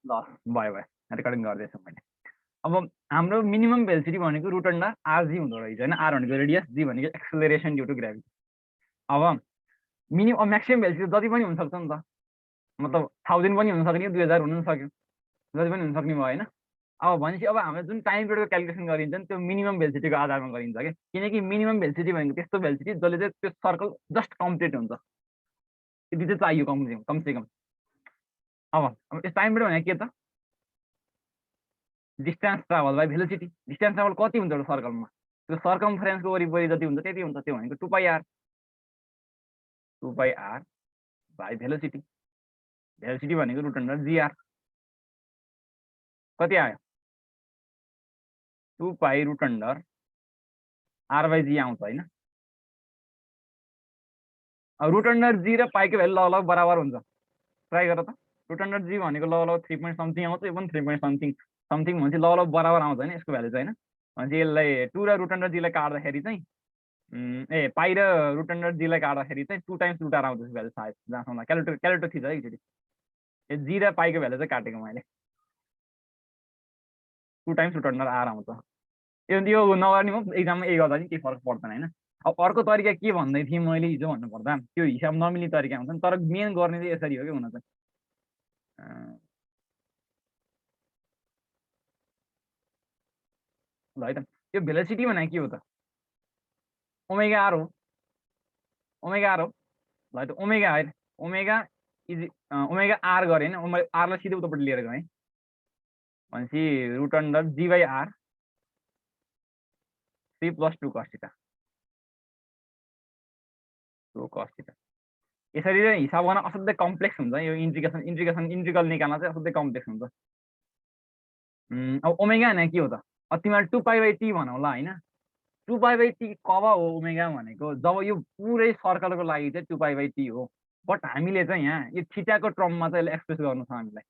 ल भयो भयो रेकर्डिङ गर्दैछु मैले। अब हाम्रो मिनिमम भेलोसिटी भनेको रुट अन्डर आरजी हुँदो रहेछ होइन। आर भनेको रेडियस, जी भनेको एक्सेलरेसन ड्यु टु ग्राभिटी। अब म्याक्सिमम भेलोसिटी जति पनि हुनसक्छ नि त, मतलब 1000 पनि हुन सक्ने, 2000 हुन सक्यो, जति पनि हुन सक्ने भयो होइन। अब भनेपछि अब हामीले जुन टाइम पिरियडको क्यालकुलेसन गरिन्छ नि त्यो मिनिमम भेलोसिटीको आधारमा गरिन्छ क्या। किनकि मिनिमम भेलोसिटी भनेको त्यस्तो भेलोसिटी जसले चाहिँ त्यो सर्कल जस्ट कम्प्लिट हुन्छ, यति चाहिँ चाहियो कमसेकम। अब यस टाइम पिरियड भनेको के त, distance travel by velocity. Distance travel कति हुन्छ एउटा सर्कलमा, त्यो सर्कमफरेन्सको वरिपरि जति हुन्छ त्यति हुन्छ, त्यो भनेको 2πr। 2πr by velocity, velocity भनेको रुट अन्डर जीआर। कति आयो, 2π रुट अन्डर आर बाई जी आउँछ होइन। रुट अन्डर जी र पाइको भ्यालु लगभग बराबर हुन्छ, ट्राई गर त। रुट अन्डर जी भनेको लगभग 3 पोइन्ट समथिङ आउँछ, यो पनि 3 पोइन्ट समथिङ भनेपछि लगभग बराबर आउँछ होइन यसको भ्यालु चाहिँ होइन। भनेपछि यसलाई 2 र रुट अन्डर जीलाई काट्दाखेरि चाहिँ पाइ र रुट अन्डर जीलाई काट्दाखेरि चाहिँ 2 टाइम्स रुट आर आउँछ यसको भ्यालु सायद, जहाँसम्म क्यालकुलेटर थिच्छ है एकचोटि। यो जी र पाइको भ्यालु चाहिँ काटेको मैले, 2 टाइम्स रुट अन्डर आर आउँछ। यो नगर्ने हो एक्जाममा यही गर्दा नि केही फरक पर्दैन होइन। अब अर्को तरिका के भन्दै थिएँ मैले हिजो भन्नुपर्दा, त्यो हिसाब नमिल्ने तरिका हुन्छ नि, तर मेन गर्ने चाहिँ यसरी हो कि हुन चाहिँ। ल है त, यो भेलोसिटी भनेको के हो त, ओमेगा आर हो, ओमेगा आर हो। ल है त, ओमेगा है, ओमेगा इज ओमेगा आर गरेँ होइन, मैले आरलाई सिधै उतापट्टि लिएर गएँ भनेपछि root under g by r 3 + 2 cos theta, 2 cos theta. यसरी चाहिँ हिसाब गर्न असाध्यै कम्प्लेक्स हुन्छ यो। इन्ट्रिकल निकाल्न चाहिँ असाध्यै कम्प्लेक्स हुन्छ। अब ओमेगा भनेको के हो त, तिमीलाई 2π/t भनौँ ल होइन। 2π/t कब हो ओमेगा भनेको, जब यो पुरै सर्कलको लागि चाहिँ 2π/t हो। बट हामीले चाहिँ यहाँ यो थीटाको टर्ममा चाहिँ यसलाई एक्सप्रेस गर्नु छ हामीलाई।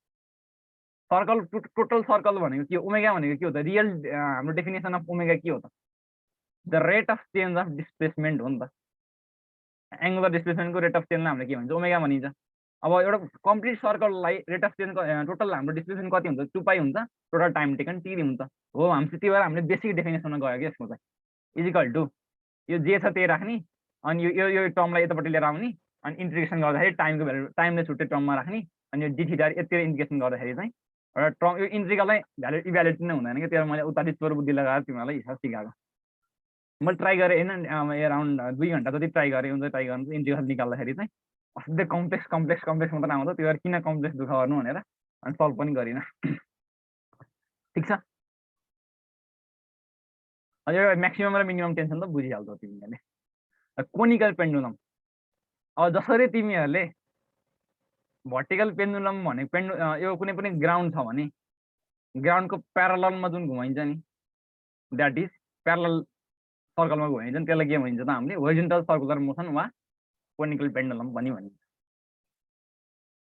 सर्कल टोटल सर्कल भनेको के हो, ओमेगा भनेको के हो त, रियल हाम्रो डेफिनेसन अफ ओमेगा के हो त, the rate of change of displacement हो नि त। एङ्गुलर डिस्प्लेसमेन्टको रेट अफ चेन्जलाई हामीले के भन्छ, ओमेगा भनिन्छ। अब एउटा कम्प्लिट सर्कललाई रेट अफ चेन्ज टोटल हाम्रो डिस्प्लेसमेन्ट कति हुन्छ, 2π हुन्छ, टोटल टाइम टेकन टी हुन्छ हो। हामी त्यही भएर हामीले बेसिक डेफिनेसनमा गयो कि यसको चाहिँ इजिकल टु यो जे छ त्यही राख्ने, अनि यो टर्मलाई यतापट्टि लिएर आउने, अनि इन्टिग्रेसन गर्दाखेरि टाइमको भ्यालु टाइमले छुट्टै टर्ममा राख्ने, अनि यो डिथिटा यति इन्टिग्रेसन गर्दाखेरि चाहिँ एउटा टर्म यो इन्टिग्रललाई भ्यालु इभ्यालुएट नै हुँदैन कि। त्यही मैले उता चोर बुद्धि लगाएर तिमीहरूलाई हिसाब सिकाएको। मैले ट्राई गरेँ होइन, एराउन्ड 2 घन्टा जति ट्राई गरेँ हुन्छ। ट्राई गर्नु इन्टिग्रेसन निकाल्दाखेरि चाहिँ असाध्यै कम्प्लेक्स मात्रै आउँछ। त्यो भएर किन कम्प्लेक्स दुःख गर्नु भनेर अनि सल्भ पनि गरिनँ। ठिक छ, यो म्याक्सिमम र मिनिमम टेन्सन त बुझिहाल्छौ तिमीहरूले। कोनिकल पेन्डुलम, अब जसरी तिमीहरूले भर्टिकल पेन्डुलम भनेको यो कुनै पनि ग्राउन्ड छ भने ग्राउन्डको प्यारललमा जुन घुमाइन्छ नि, द्याट इज प्यारलल सर्कलमा घुमाइन्छ नि, त्यसलाई के भनिन्छ त हामीले, होरिजोन्टल सर्कुलर मोसन वा कोनिकल पेन्डुलम पनि भनिन्छ।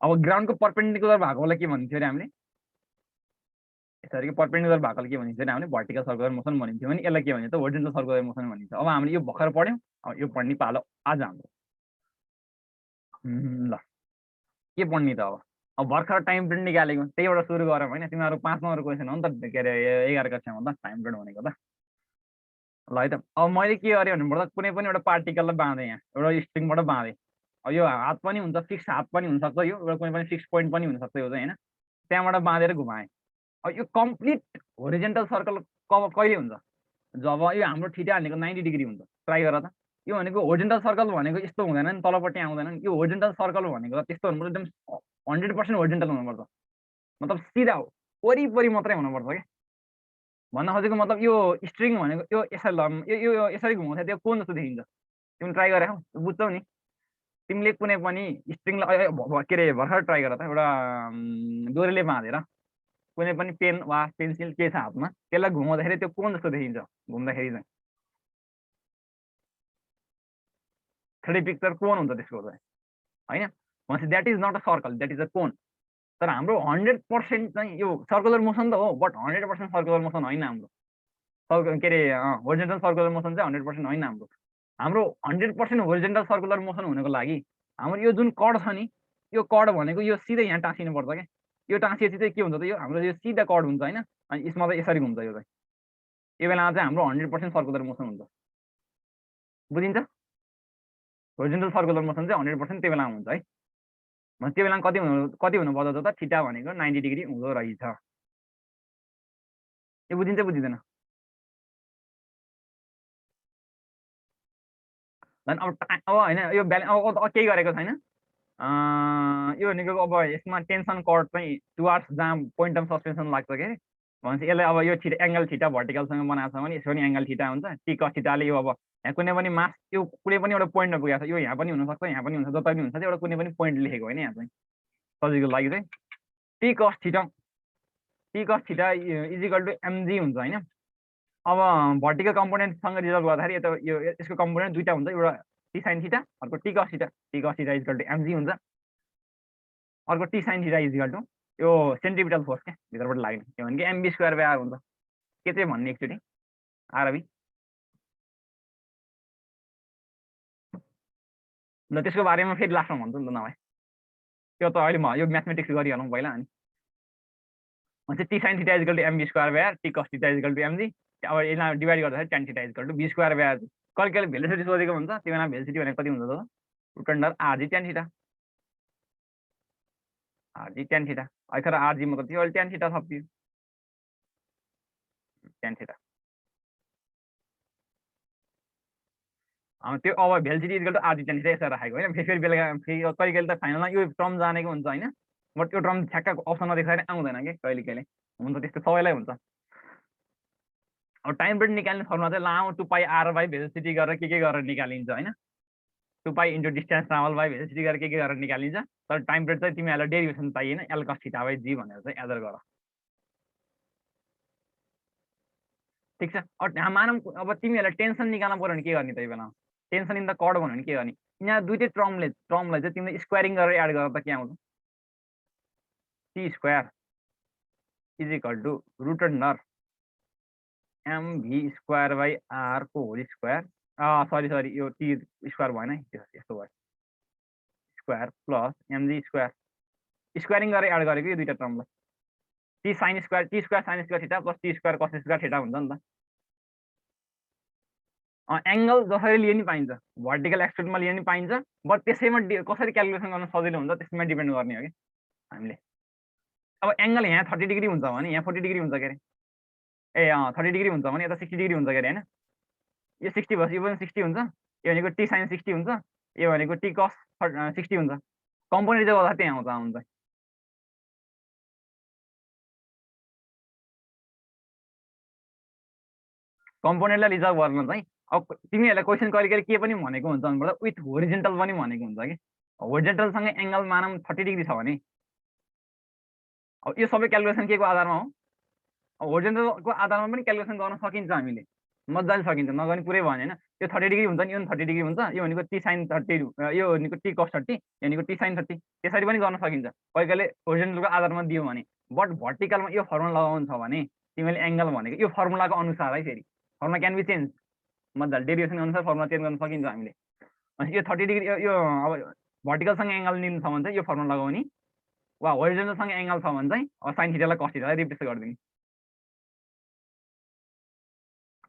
अब ग्राउन्डको पर्पेन्डिकुलर भएकोलाई के भनिन्थ्यो अरे हामीले, यसरी पर्पेन्डिकुलर भएकोलाई के भनिन्छ अरे हामीले, भर्टिकल सर्कुलर मोसन भनिन्थ्यो भने यसलाई के भनिन्छ त, होरिजोन्टल सर्कुलर मोसन भनिन्छ। अब हामीले यो भर्खर पढ्यौँ, अब यो पढ्ने पालो आज हाम्रो। ल के पढ्ने त अब भर्खर टाइम पिरियड निकालेको त्यहीबाट सुरु गरौँ होइन। तिमीहरू 5 नम्बर क्वेसन हो नि त, के अरे 11 कक्षामा त टाइम पिरियड भनेको त। ल है त, अब मैले के गरेँ भन्नुपर्दा कुनै पनि एउटा पार्टिकललाई बाँधेँ, यहाँ एउटा स्ट्रिङबाट बाँधेँ। अब यो हात पनि हुन्छ, फिक्स हात पनि हुनसक्छ, यो एउटा कुनै पनि फिक्स पोइन्ट पनि हुनसक्छ यो चाहिँ होइन। त्यहाँबाट बाँधेर घुमाएँ। अब यो कम्प्लिट होरिजेन्टल सर्कल कहिले हुन्छ, जब यो हाम्रो थीटा भनेको 90 डिग्री हुन्छ। ट्राई गर त, यो भनेको होरिजेन्टल सर्कल भनेको यस्तो हुँदैन नि, तलपट्टि आउँदैन नि। यो होरिजेन्टल सर्कल भनेको त्यस्तो हुनुपर्छ, एकदम 100% होरिजेन्टल हुनुपर्छ, मतलब सिधा वरिपरि मात्रै हुनुपर्छ क्या। भन्न खोजेको मतलब यो स्ट्रिङ भनेको यो यसरी घुमाउँछ, त्यो कोन जस्तो देखिन्छ। तिमीले ट्राई गरे बुझ्छौ नि। तिमीले कुनै पनि स्ट्रिङलाई के अरे भर्खर ट्राई गर त, एउटा डोरीले बाँधेर कुनै पनि पेन वा पेन्सिल के छ हातमा, त्यसलाई घुमाउँदाखेरि त्यो कोन जस्तो देखिन्छ घुम्दाखेरि चाहिँ। 3D पिक्चर कोन हुन्छ त्यसको चाहिँ होइन। भनेपछि that is not a circle, that is a cone. तर हाम्रो 100% चाहिँ यो सर्कुलर मोसन त हो, बट 100% सर्कुलर मोसन होइन हाम्रो। के अरे होरिजेन्टल सर्कुलर मोसन चाहिँ 100% होइन हाम्रो। हाम्रो 100% होरिजेन्टल सर्कुलर मोसन हुनको लागि हाम्रो यो जुन कड छ नि, यो कड भनेको यो सिधै यहाँ टाँसिनुपर्छ क्या। यो ट्रान्सलेट चाहिँ के हुन्छ त यो हाम्रो यो सिधा कर्ड हुन्छ हैन अनि यसमा चाहिँ यसरी घुम्छ यो चाहिँ यो बेलामा चाहिँ हाम्रो 100% सर्कुलर मोसन हुन्छ बुझिन्छ होरिजोन्टल सर्कुलर मोसन चाहिँ 100% त्यो बेलामा हुन्छ है त्यो बेलामा कति हुनु पर्दछ त थीटा भनेको 90 डिग्री हुँदो रहेछ यो बुझिन्छ बुझिदैन अब हैन यो अब केही गरेको छैन यो भनेको अब यसमा टेन्सन कर्ड चाहिँ टुवार्ड्स जहाँ पोइन्ट अफ सस्पेन्सन लाग्छ के भनेपछि यसलाई अब यो एङ्गल थीटा भर्टिकलसँग बनाएको छ भने यसो पनि एङ्गल थीटा हुन्छ टी कस थीटाले यो अब यहाँ कुनै पनि मास यो कुनै पनि एउटा पोइन्टमा पुगेको छ यो यहाँ पनि हुनसक्छ यहाँ पनि हुन्छ जता पनि हुन्छ एउटा कुनै पनि पोइन्ट लेखेको होइन यहाँ चाहिँ सजिलोको लागि चाहिँ T cos theta is equal to MG हुन्छ होइन अब भर्टिकल कम्पोनेन्टसँग रिजल्भ गर्दाखेरि यता यो यसको कम्पोनेन्ट दुईवटा हुन्छ एउटा टी साइन थीटा अर्को T cos theta is equal to MG हुन्छ अर्को T sine theta is equal to यो सेन्ट्रिपिटल फोर्स क्या भित्रबाट लाग्ने त्यो भनेको एमबी स्क्वायर बाई आर हुन्छ के चाहिँ भन्ने एकचोटि आरबी ल त्यसको बारेमा फेरि लास्टमा भन्छु नि त नभए त्यो त अहिले म यो म्याथमेटिक्स गरिहालौँ पहिला अनि चाहिँ T sine theta is equal to MB square by are T cos theta is equal to mg अब यसलाई डिभाइड गर्दाखेरि tan theta is equal to v square by r कहिले कहिले भेलोसिटी सोधेको हुन्छ त्यो बेला भेलोसिटी भनेको कति हुन्छ त root under rg tan theta rg tan theta अहिले आरजी म कति अहिले टेन थीटा थपियो टेन थीटा त्यो अब velocity equal to rg tan theta यसरी राखेको होइन फेरि बेला फेरि कहिले कहिले त फाइनलमा यो टर्म जानेको हुन्छ होइन बट त्यो टर्म ठ्याक्क अप्सनमा देखाएर आउँदैन कि कहिले कहिले हुन्छ त्यस्तो सबैलाई हुन्छ अब टाइम पिरियड निकाल्ने फर्मुला चाहिँ लामो 2 पाई आर बाई भेलोसिटी गरेर के गरेर निकालिन्छ होइन 2 पाई into distance travel by velocity गरेर के गरेर निकालिन्छ तर टाइम पिरियड चाहिँ तिमीहरूलाई डेरिभेसन चाहिएन एल कस थीटा बाई जी भनेर चाहिँ एडर गर ठिक छ मानौँ अब तिमीहरूलाई टेन्सन निकाल्नु पऱ्यो भने के गर्ने त्यही बेला टेन्सन इन द कर्ड भन्यो भने के गर्ने यहाँ दुईटै टर्मलाई चाहिँ तिमीले स्क्वायरिङ गरेर एड गरेर त के आउँछ T square is equal to root under MV square by R को होल स्क्वायर सरी यो टी स्क्वायर भएन यस्तो भयो square plus MG square squaring गरेर एड गरेको यो दुईवटा टर्मलाई T sine square sine square theta plus T square cos square theta हुन्छ नि त एङ्गल जसरी लिए नि पाइन्छ भर्टिकल एक्सपेक्टमा लिए नि पाइन्छ बट त्यसैमा कसरी क्यालकुलेसन गर्न सजिलो हुन्छ त्यसमा डिपेन्ड गर्ने हो कि हामीले अब एङ्गल यहाँ 30 डिग्री हुन्छ भने यहाँ 40 डिग्री हुन्छ के अरे ए 30 डिग्री हुन्छ भने यता 60 डिग्री हुन्छ के अरे होइन यो 60 भएपछि यो पनि 60 हुन्छ यो भनेको टी साइन 60 हुन्छ यो भनेको टी कस 60 हुन्छ कम्पोनेन्ट चाहिँ गर्दा त्यहाँ आउँछ कम्पोनेन्टलाई रिजर्भ गर्न चाहिँ अब तिमीहरूलाई क्वेसन कहिले कहिले के पनि भनेको हुन्छ भन्नुपर्दा विथ होरिजेन्टल पनि भनेको हुन्छ कि होरिजेन्टलसँग एङ्गल मानौँ 30 डिग्री छ भने अब यो सबै क्यालकुलेसन के को आधारमा हो अब होरिजेन्टलको आधारमा पनि क्यालकुलेसन गर्न सकिन्छ हामीले मजाले सकिन्छ नगर्ने पुरै भएन होइन यो 30 डिग्री हुन्छ नि यो 30 डिग्री हुन्छ यो भनेको टी साइन 30 यो भनेको टी कस 30 यो भनेको टी साइन 30 त्यसरी पनि गर्न सकिन्छ कहिले कहिले होरिजेन्टलको आधारमा दियो भने बट भर्टिकलमा यो फर्मुला लगाउनु छ भने तिमीले एङ्गल भनेको यो फर्मुलाको अनुसार है फेरि फर्मुला क्यान बी चेन्ज मजाले डेरिभेसन अनुसार फर्मुला चेन्ज गर्न सकिन्छ हामीले यो 30 डिग्री यो अब भर्टिकलसँग एङ्गल लिनु छ भने चाहिँ यो फर्मुला लगाउने वा होरिजेन्टलसँग एङ्गल छ भने चाहिँ अब साइन थीटालाई कस थीटालाई रिप्लेस गरिदिने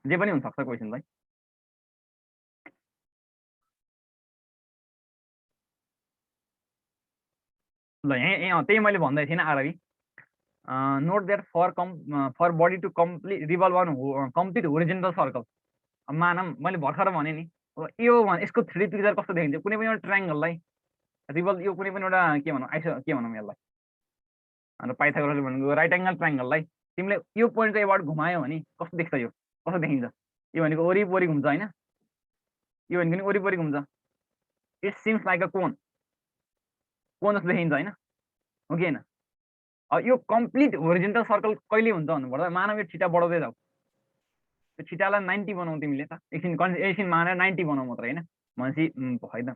जे पनि हुनसक्छ क्वेसन चाहिँ ल यहाँ त्यही मैले भन्दै थिइनँ RB note that for body to complete revolve on complete horizontal circle मानौँ मैले भर्खर भने नि यो यसको 3D पिक्चर कस्तो देखिन्छ कुनै पनि एउटा ट्रायङ्गललाई रिभल्भ यो कुनै पनि एउटा के भनौँ के भनौँ यसलाई हाम्रो पाइथागोरसले भनेको राइट एङ्गल ट्रायङ्गललाई तिमीले यो पोइन्टको एबाट घुमायो भने कस्तो देख्छ यो कस्तो देखिन्छ यो भनेको वरिपरि घुम्छ होइन यो भनेको नि वरिपरि घुम्छ इट सिम्स लाइक अ कोन जस्तो देखिन्छ होइन हो कि होइन अब यो कम्प्लिट होरिजेन्टल सर्कल कहिले हुन्छ भन्नुपर्दा मानव यो छिटा बढाउँदै जाऊ त्यो छिटालाई 90 बनाऊ तिमीले त एकछिन मानेर 90 बनाऊ मात्र होइन भनेपछि होइन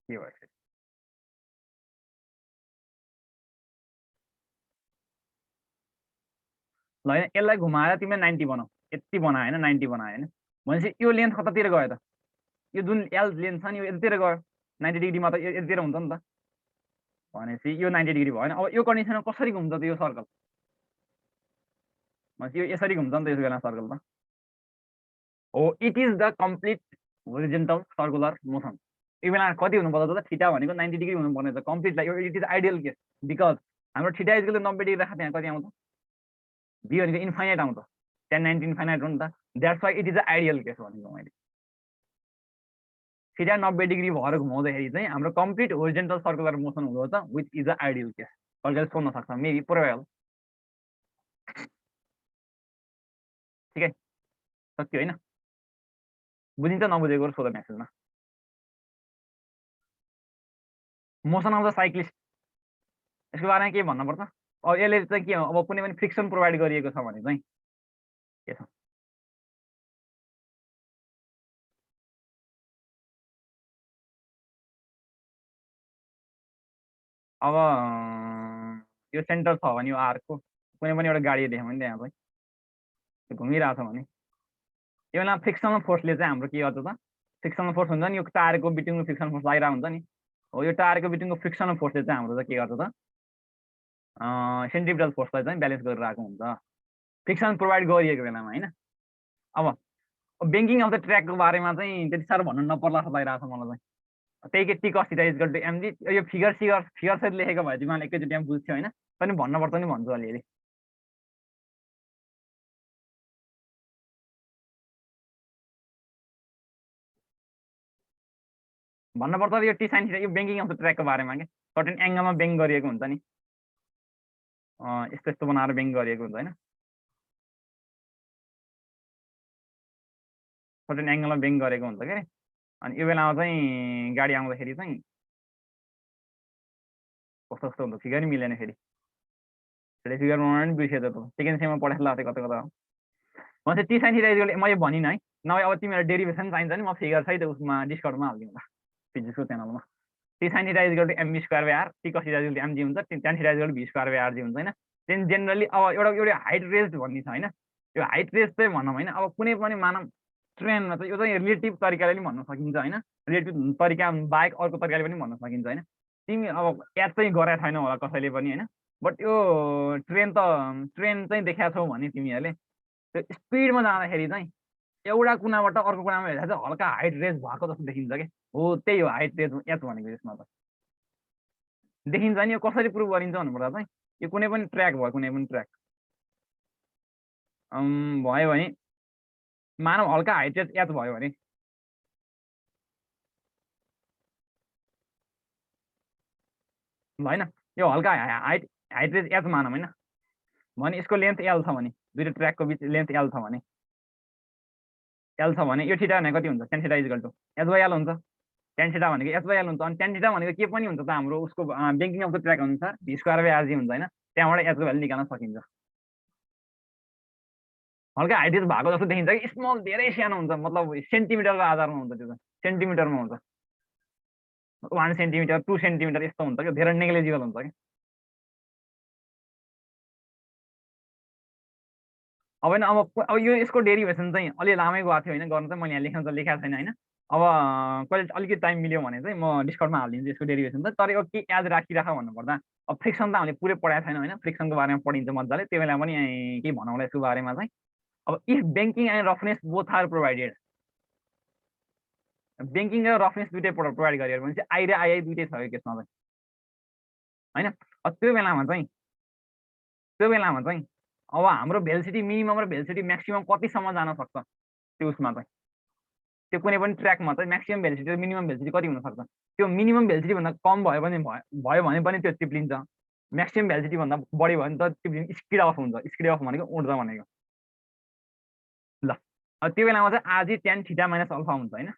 के भयो ल होइन यसलाई घुमाएर तिमीले 90 बनाऊ यति बनायो होइन 90 बनायो होइन भनेपछि यो लेन्थ कतातिर गयो त यो जुन एल लेन्थ छ नि यो यतातिर गयो 90 डिग्रीमा त यतातिर हुन्छ नि त भनेपछि यो 90 डिग्री भएन अब यो कन्डिसनमा कसरी घुम्छ त यो सर्कल भनेपछि यो यसरी घुम्छ नि त यसो बेला सर्कल त हो it is the complete horizontal circular motion यो बेला कति हुनुपर्छ त थीटा भनेको 90 डिग्री हुनुपर्ने छ कम्प्लिटलाई it is ideal case because हाम्रो थीटा इज 90 डिग्री राख्दा यहाँ कति आउँछ बी भनेको इन्फाइनाइट आउँछ 1090 इन्फाइनाइट हो नि त that's why it is ideal case भनेको मैले थीटा 90 डिग्री भएर घुमाउँदाखेरि चाहिँ हाम्रो कम्प्लिट होरिजेन्टल सर्कुलर मोसन हुँदो छ which is a ideal case कसैले सोध्न सक्छ मेबी पुरै भयो ठिकै सक्यो होइन बुझिन्छ नबुझेको सोध म्यासेजमा मोसन अफ द साइक्लिस्ट यसको बारेमा के भन्नुपर्छ अब यसले चाहिँ के अब कुनै पनि फ्रिक्सन प्रोभाइड गरिएको छ भने चाहिँ के छ अब यो सेन्टर छ भने यो आर्कको कुनै पनि एउटा गाडी देख्यो भने त्यहाँ चाहिँ घुमिरहेछ भने यो बेला फ्रिक्सनल फोर्सले चाहिँ हाम्रो के गर्छ त फ्रिक्सनल फोर्स हुन्छ नि यो टायरको बिट्विङको फ्रिक्सनल फोर्स लागिरहेको हुन्छ नि हो यो टायरको बिट्विङको फ्रिक्सनल फोर्सले चाहिँ हाम्रो चाहिँ के गर्छ त सेन्ट्रिपिटल फोर्सलाई चाहिँ ब्यालेन्स गरिरहेको हुन्छ फ्रिक्सन प्रोभाइड गरिएको बेलामा होइन अब ब्याङ्किङ अफ द ट्र्याकको बारेमा चाहिँ त्यति साह्रो भन्नु नपर्ला जस्तो लागिरहेको छ मलाई चाहिँ त्यही के T cos theta is equal to mg यो फिगर सहित लेखेको भए चाहिँ मलाई एकैचोटि बुझ्थ्यो होइन पनि भन्नुपर्छ नि भन्छु अलिअलि भन्नुपर्छ यो टी साइन थीटा यो ब्याङ्किङ अफ द ट्र्याकको बारेमा के सर्टेन एङ्गलमा ब्याङ्क गरिएको हुन्छ नि यस्तो यस्तो बनाएर ब्याङ्क गरिएको हुन्छ होइन सर्टेन एङ्गलमा ब्याङ्क गरेको हुन्छ के अनि यो बेलामा चाहिँ गाडी आउँदाखेरि चाहिँ कस्तो कस्तो हुन्छ फिगर मिलेन फेरि फिगर बनाउन पनि बिर्सेछ त सेकेन्ड सेममा पढाएको लाग्थ्यो कता कता म चाहिँ टी साइन थीटा इक्वल मैले भनिनँ है नभए अब तिमीलाई डेरिभेसन चाहिन्छ नि म फिगर सहित उसमा डिस्कर्डमा हालिदिउँला फिजिक्सको च्यानलमा T sine theta equal to MB square by are T cos theta equal to MG हुन्छ tan theta equal to V square by RG हुन्छ होइन त्यहाँदेखि जेनरली अब एउटा हाइट रेज भन्ने छ होइन यो हाइट रेज चाहिँ भनौँ होइन अब कुनै पनि मानव ट्रेनमा चाहिँ यो चाहिँ रिलेटिभ तरिकाले पनि भन्न सकिन्छ होइन रिलेटिभ तरिका बाहेक अर्को तरिकाले पनि भन्न सकिन्छ होइन तिमी अब याद चाहिँ गरेको छैनौ होला कसैले पनि होइन बट यो ट्रेन चाहिँ देखाएको छौ भने तिमीहरूले त्यो स्पिडमा जाँदाखेरि चाहिँ एउटा कुनाबाट अर्को कुनामा हेर्दा चाहिँ हल्का हाइट रेज भएको जस्तो देखिन्छ कि हो त्यही हो हाइट रेज याद भनेको यसमा त देखिन्छ नि यो कसरी प्रुभ गरिन्छ भन्नुपर्दा चाहिँ यो कुनै पनि ट्र्याक भयो कुनै पनि ट्र्याक भयो भने मानव हल्का हाइट रेज याद भयो भने होइन यो हल्का हाइट रेज एच मानौँ होइन भने यसको लेन्थ एल छ भने दुईवटा ट्र्याकको बिच लेन्थ एल छ भने यो थीटा भनेको कति हुन्छ tan theta equal to h by l हुन्छ टेन थीटा भनेको एच बाई एल हुन्छ अनि टेन थीटा भनेको के पनि हुन्छ त हाम्रो उसको ब्याङ्किङ अफ द ट्र्याक अनुसार भी स्क्वायर बाई आरजी हुन्छ होइन त्यहाँबाट एचको भ्यालु निकाल्न सकिन्छ हल्का हाइट रेज भएको जस्तो देखिन्छ कि स्मल धेरै सानो हुन्छ मतलब सेन्टिमिटरको आधारमा हुन्छ त्यो चाहिँ सेन्टिमिटरमा हुन्छ 1 सेन्टिमिटर 2 सेन्टिमिटर यस्तो हुन्छ कि धेरै नेग्लिजिबल हुन्छ कि अब होइन अब यो यसको डेरिभेसन चाहिँ अलि लामै गएको थियो होइन गर्नु चाहिँ मैले यहाँ लेख्न त लेखाएको छैन होइन अब कहिले अलिकति टाइम मिल्यो भने चाहिँ म डिस्कर्डमा हालिदिन्छु यसको डेरिभेसन त तर यो के याद राखिराख भन्नुपर्दा अब फ्रिक्सन त हामीले पुरै पढाएको छैन होइन फ्रिक्सनको बारेमा पढिन्छ मजाले त्यो बेला पनि केही भनौँला यसको बारेमा चाहिँ अब if banking and roughness both are provided banking र रफनेस दुइटै प्रोभाइड गरियो भने चाहिँ आई र आइआई दुइटै छ यो केसमा चाहिँ होइन त्यो बेलामा चाहिँ अब हाम्रो भेलोसिटी मिनिमम र भेलोसिटी म्याक्सिमम कतिसम्म जान सक्छ त्यो उसमा चाहिँ त्यो कुनै पनि ट्र्याकमा चाहिँ म्याक्सिमम भेलोसिटी र मिनिमम भेलोसिटी कति हुनसक्छ त्यो मिनिमम भेलोसिटी भन्दा कम भयो भने पनि त्यो चिप्लिन्छ म्याक्सिमम भेलोसिटी भन्दा बढी भयो भने त चिप्लिन्छ स्पिड अफ हुन्छ स्पिड अफ भनेको उड्छ भनेको ल त्यो बेलामा चाहिँ rg tan theta minus alpha हुन्छ होइन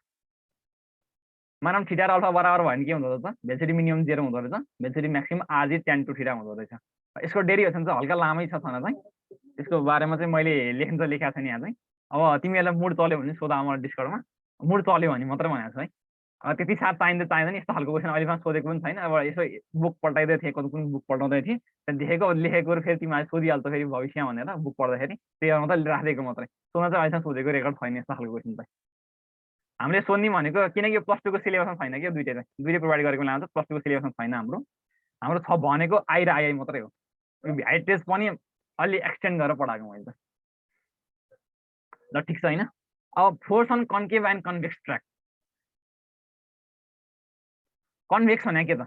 मानव थीटा र अल्फा बराबर भयो भने के हुँदो रहेछ भेलोसिटी मिनिमम 0 हुँदो रहेछ velocity maximum rg tan two theta हुँदो रहेछ यसको डेरिभेसन चाहिँ हल्का लामै छ छन चाहिँ त्यसको बारेमा चाहिँ मैले लेख्न त लेखाएको छैन यहाँ चाहिँ अब तिमीहरूलाई मुड चल्यो भने सोधा मलाई डिस्कर्डमा मुड चल्यो भने मात्रै भनेको छु है त्यति साथ चाहिँदैन चाहिँदैन यस्तो खालको क्वेसन अहिलेसम्म सोधेको पनि छैन। अब यसो बुक पल्टाइदै थिएँ, कुन कुन बुक पल्टाउँदै थिएँ, त्यहाँ देखेको लेखेको फेरि तिमीहरूले सोधिहाल्छौ फेरि भविष्यमा भनेर बुक पढ्दाखेरि त्यही मात्रै राखेको मात्रै। सोध्न चाहिँ अहिलेसम्म सोधेको रेकर्ड छैन यस्तो खालको क्वेसन चाहिँ। हामीले सोध्ने भनेको किनकि यो प्लस टूको सिलेबसमा छैन कि दुइटै चाहिँ दुइटै प्रोभाइड गरेको बेलामा चाहिँ प्लस टूको सिलेबसमा छैन हाम्रो। हाम्रो छ भनेको आई र आइआई मात्रै हो। हाइट टेस्ट पनि अलि एक्सटेन्ड गरेर पढाएको मैले त। ल ठिक छ होइन। अब force on concave and convex track. Convex भने के त?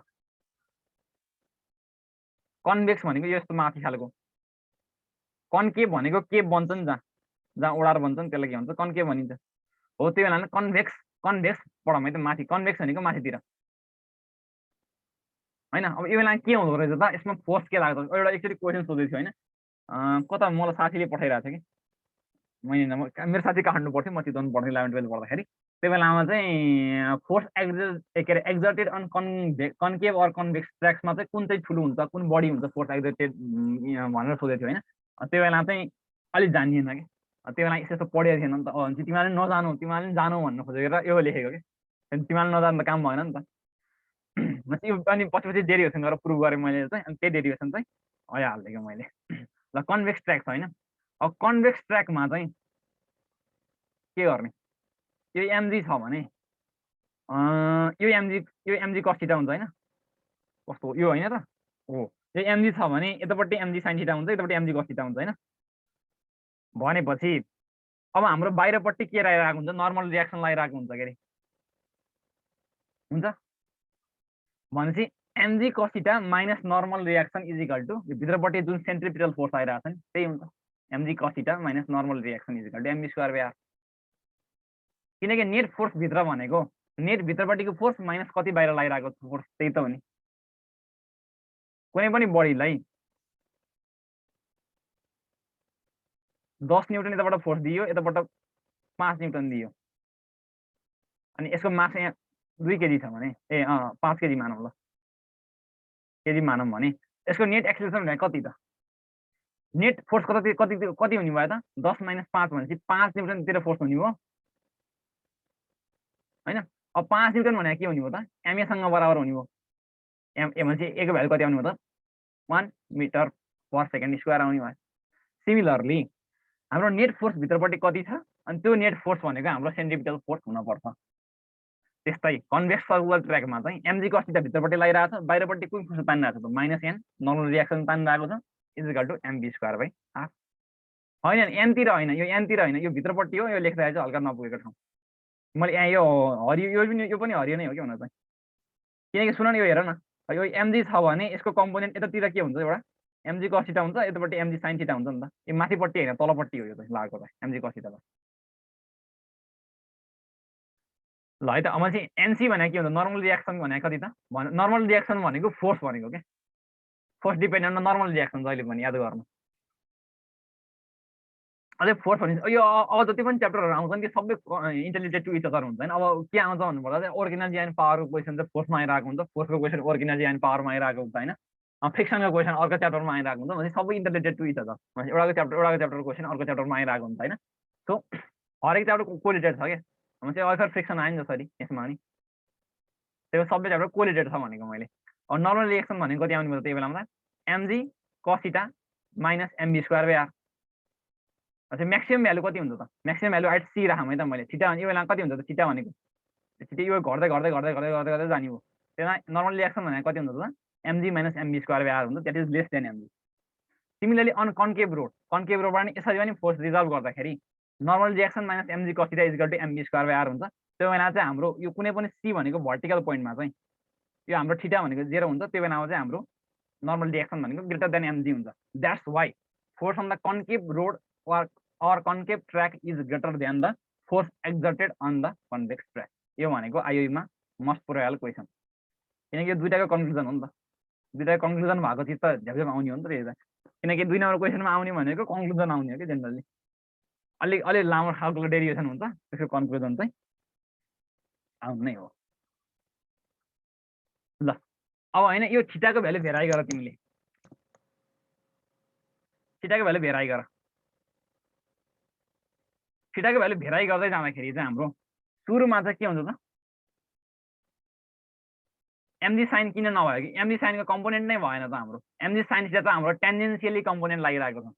कन्भेक्स भनेको यस्तो माथि खालको, कन्केभ भनेको केभ बन्छ नि जहाँ जहाँ ओडार बन्छ नि त्यसलाई के भन्छ? कन्केभ भनिन्छ। हो त्यो बेला कन्भेक्स कन्भेक्स पढौँ है त माथि। कन्भेक्स भनेको माथितिर होइन। अब यो बेला के हुँदो रहेछ त? यसमा फोर्स के लाग्छ? एउटा एकचोटि क्वेसन सोधेको थियो होइन, कता मलाई साथीले पठाइरहेको थियो कि मैले मेरो साथी काठमाडौँ पढ्थ्यो, म चितवन पढ्थेँ 11-12 पढ्दाखेरि। त्यो बेलामा चाहिँ फोर्स के are exerted on concave or कन्भेक्स ट्र्याक्समा चाहिँ कुन चाहिँ ठुलो हुन्छ, कुन बढी हुन्छ फोर्स एक्जर्टेड भनेर सोधेको थियो होइन। त्यो बेला चाहिँ अलिक जानिएन कि त्यो बेला यस्तो यस्तो पढेको थिएन नि त। तिमीहरूले नजानु, तिमीहरूले जानु भन्न खोजेर यो लेखेको कि तिमीहरूले नजानु त काम भएन नि त। यो अनि पछि पछि डेरिभेसन गरेर प्रुभ गरेँ मैले चाहिँ, अनि त्यही डेरिभेसन चाहिँ हालिदिएको मैले। ल कन्भेक्स ट्र्याक छ होइन। अब कन्भेक्स ट्र्याकमा चाहिँ के गर्ने? यो एमजी छ भने यो एमजी कस थीटा हुन्छ होइन? कस्तो यो होइन त? हो यो एमजी छ भने यतापट्टि एमजी साइन थीटा हुन्छ, यतापट्टि एमजी कस थीटा हुन्छ होइन? भनेपछि अब हाम्रो बाहिरपट्टि के लगाइरहेको हुन्छ? नर्मल रियाक्सन लगाइरहेको हुन्छ के अरे हुन्छ। भनेपछि mg cos theta minus normal reaction is equal to भित्रपट्टि जुन सेन्ट्रिपिटल फोर्स आइरहेको छ नि त्यही हुन्छ। Mg cos theta minus normal reaction is equal to MB square by r. किनकि नेट फोर्स भित्र भनेको नेट भित्रपट्टिको फोर्स माइनस कति बाहिर लगाइरहेको फोर्स त्यही त हो नि। कुनै पनि बडीलाई 10 न्युटन यताबाट फोर्स दियो, यताबाट 5 न्युटन दियो, अनि यसको मास यहाँ 2 केजी छ भने 5 केजी मानौँ ल, केजी मानौँ भने यसको नेट एक्सेलरेसन भनेको कति त? नेट फोर्स कति कति कति हुने भयो त? 10 माइनस 5 भनेपछि 5 न्युटनतिर फोर्स हुने भयो होइन। अब 5 न्युटन भनेको के हुने भयो त? एमएसँग बराबर हुने भयो। एम ए भनेपछि ए को भ्यालु कति आउने भयो त? 1 मिटर पर सेकेन्ड स्क्वायर आउने भयो। सिमिलरली हाम्रो नेट फोर्स भित्रपट्टि कति छ, अनि त्यो नेट फोर्स भनेको हाम्रो सेन्ट्रिपिटल फोर्स हुनपर्छ। त्यस्तै कन्भेक्स सर्कुलर ट्र्याकमा चाहिँ एमजी कस थीटा भित्रपट्टि लगाइरहेको छ, बाहिरपट्टि कुन फोर्स तानिरहेको छ त? माइनस एन नर्मल रियाक्सन तानिरहेको छ is equal to MB square by r. होइन एनतिर होइन, यो एनतिर होइन, यो भित्रपट्टि हो। यो लेख्दाखेरि चाहिँ हल्का नपुगेको ठाउँ मैले यहाँ यो हरियो यो पनि हरियो नै हो कि हुन चाहिँ। किनकि सुन न यो हेर न, यो एमजी छ भने यसको कम्पोनेन्ट यतातिर के हुन्छ? एउटा एमजी कस थीटा हुन्छ, यतापट्टि एमजी साइन थीटा हुन्छ नि त। यो माथिपट्टि होइन तलपट्टि हो यो चाहिँ लागेको त एमजी कस थीटा। ल है त अब चाहिँ एनसी भनेको के हुन्छ? नर्मल रियाक्सन भनेको कति त? नर्मल रियाक्सन भनेको फोर्स भनेको के? Force dependent on normal reaction जहिले पनि याद गर्नु। अझै फोर्स भने यो अब जति पनि च्याप्टरहरू आउँछ नि त्यो सबै इन्टरलिटेड टु इच अदर हुन्छ होइन। अब के आउँछ भन्नुपर्दा चाहिँ वर्क एनर्जी एन्ड पावरको क्वेसन चाहिँ फोर्समा आइरहेको हुन्छ, फोर्सको क्वेसन वर्क एनर्जी एन्ड पावरमा आइरहेको हुन्छ होइन। फ्रिक्सनको क्वेसन अर्को च्याप्टरमा आइरहेको हुन्छ भने सबै इन्टरलिटेड टु इच अदर। एउटाको च्याप्टरको क्वेसन अर्को च्याप्टरमा आइरहेको हुन्छ होइन। सो हरेक च्याप्टर कोरिलेटेड छ क्या। चाहिँ अर्थर फ्रिक्सन आयो नि जसरी यसमा नि त्यो सबै च्याप्टर कोरिलेटेड छ भनेको मैले। अब नर्मल रिएक्सन भनेको कति आउने भयो त्यही बेलामा त? Mg cos theta minus MB square by r. अच्छा म्याक्सिमम भ्यालु कति हुन्छ त? म्याक्सिमम भ्यालु एट सी राखौँ है त मैले। थीटा भने यो बेला कति हुन्छ त? थीटा भनेको थीटा यो घट्दै घट्दै घट्दै घट्दै घट्दै घट्दै जाने भयो। त्यसमा नर्मल रिएक्सन भनेको कति हुन्छ त? MG minus MB square by R हुन्छ, that is less than MG. Similarly on concave रोडबाट नि यसरी पनि फोर्स रिजल्भ गर्दाखेरि normal reaction minus MG cos theta is equal to MB square by R हुन्छ। त्यो बेला चाहिँ हाम्रो यो कुनै पनि सी भनेको भर्टिकल पोइन्टमा चाहिँ यो हाम्रो थीटा भनेको 0 हुन्छ। त्यो बेलामा चाहिँ हाम्रो नर्मल रिएक्सन भनेको ग्रेटर देन एमजी हुन्छ। That's why force on the concave road or concave track is greater than the force exerted on the convex track। यो भनेको आइओमा मस्ट पुरायल क्वेसन, किनकि यो दुईटाको कन्क्लुजन हो नि त। दुईटाको कन्क्लुजन भएको चिज त झ्याप्झ्याप आउने हो नि त त्यो। किनकि 2 नम्बर क्वेसनमा आउने भनेको कन्क्लुजन आउने हो कि जेनरली। अलि लामो खालको डेरिभेसन हुन्छ, त्यसको कन्क्लुजन चाहिँ आउने नै हो। ल अब होइन यो थीटाको भ्यालु भेराइ गर, तिमीले थीटाको भ्यालु भेराइ गर। थीटाको भ्यालु भेराइ गर्दै जाँदाखेरि चाहिँ हाम्रो सुरुमा चाहिँ के हुन्छ त? एमजी साइन किन नभयो कि एमजी साइनको कम्पोनेन्ट नै भएन त हाम्रो एमजी साइन थीटा त हाम्रो टेन्जेन्सियली कम्पोनेन्ट लागिरहेको छ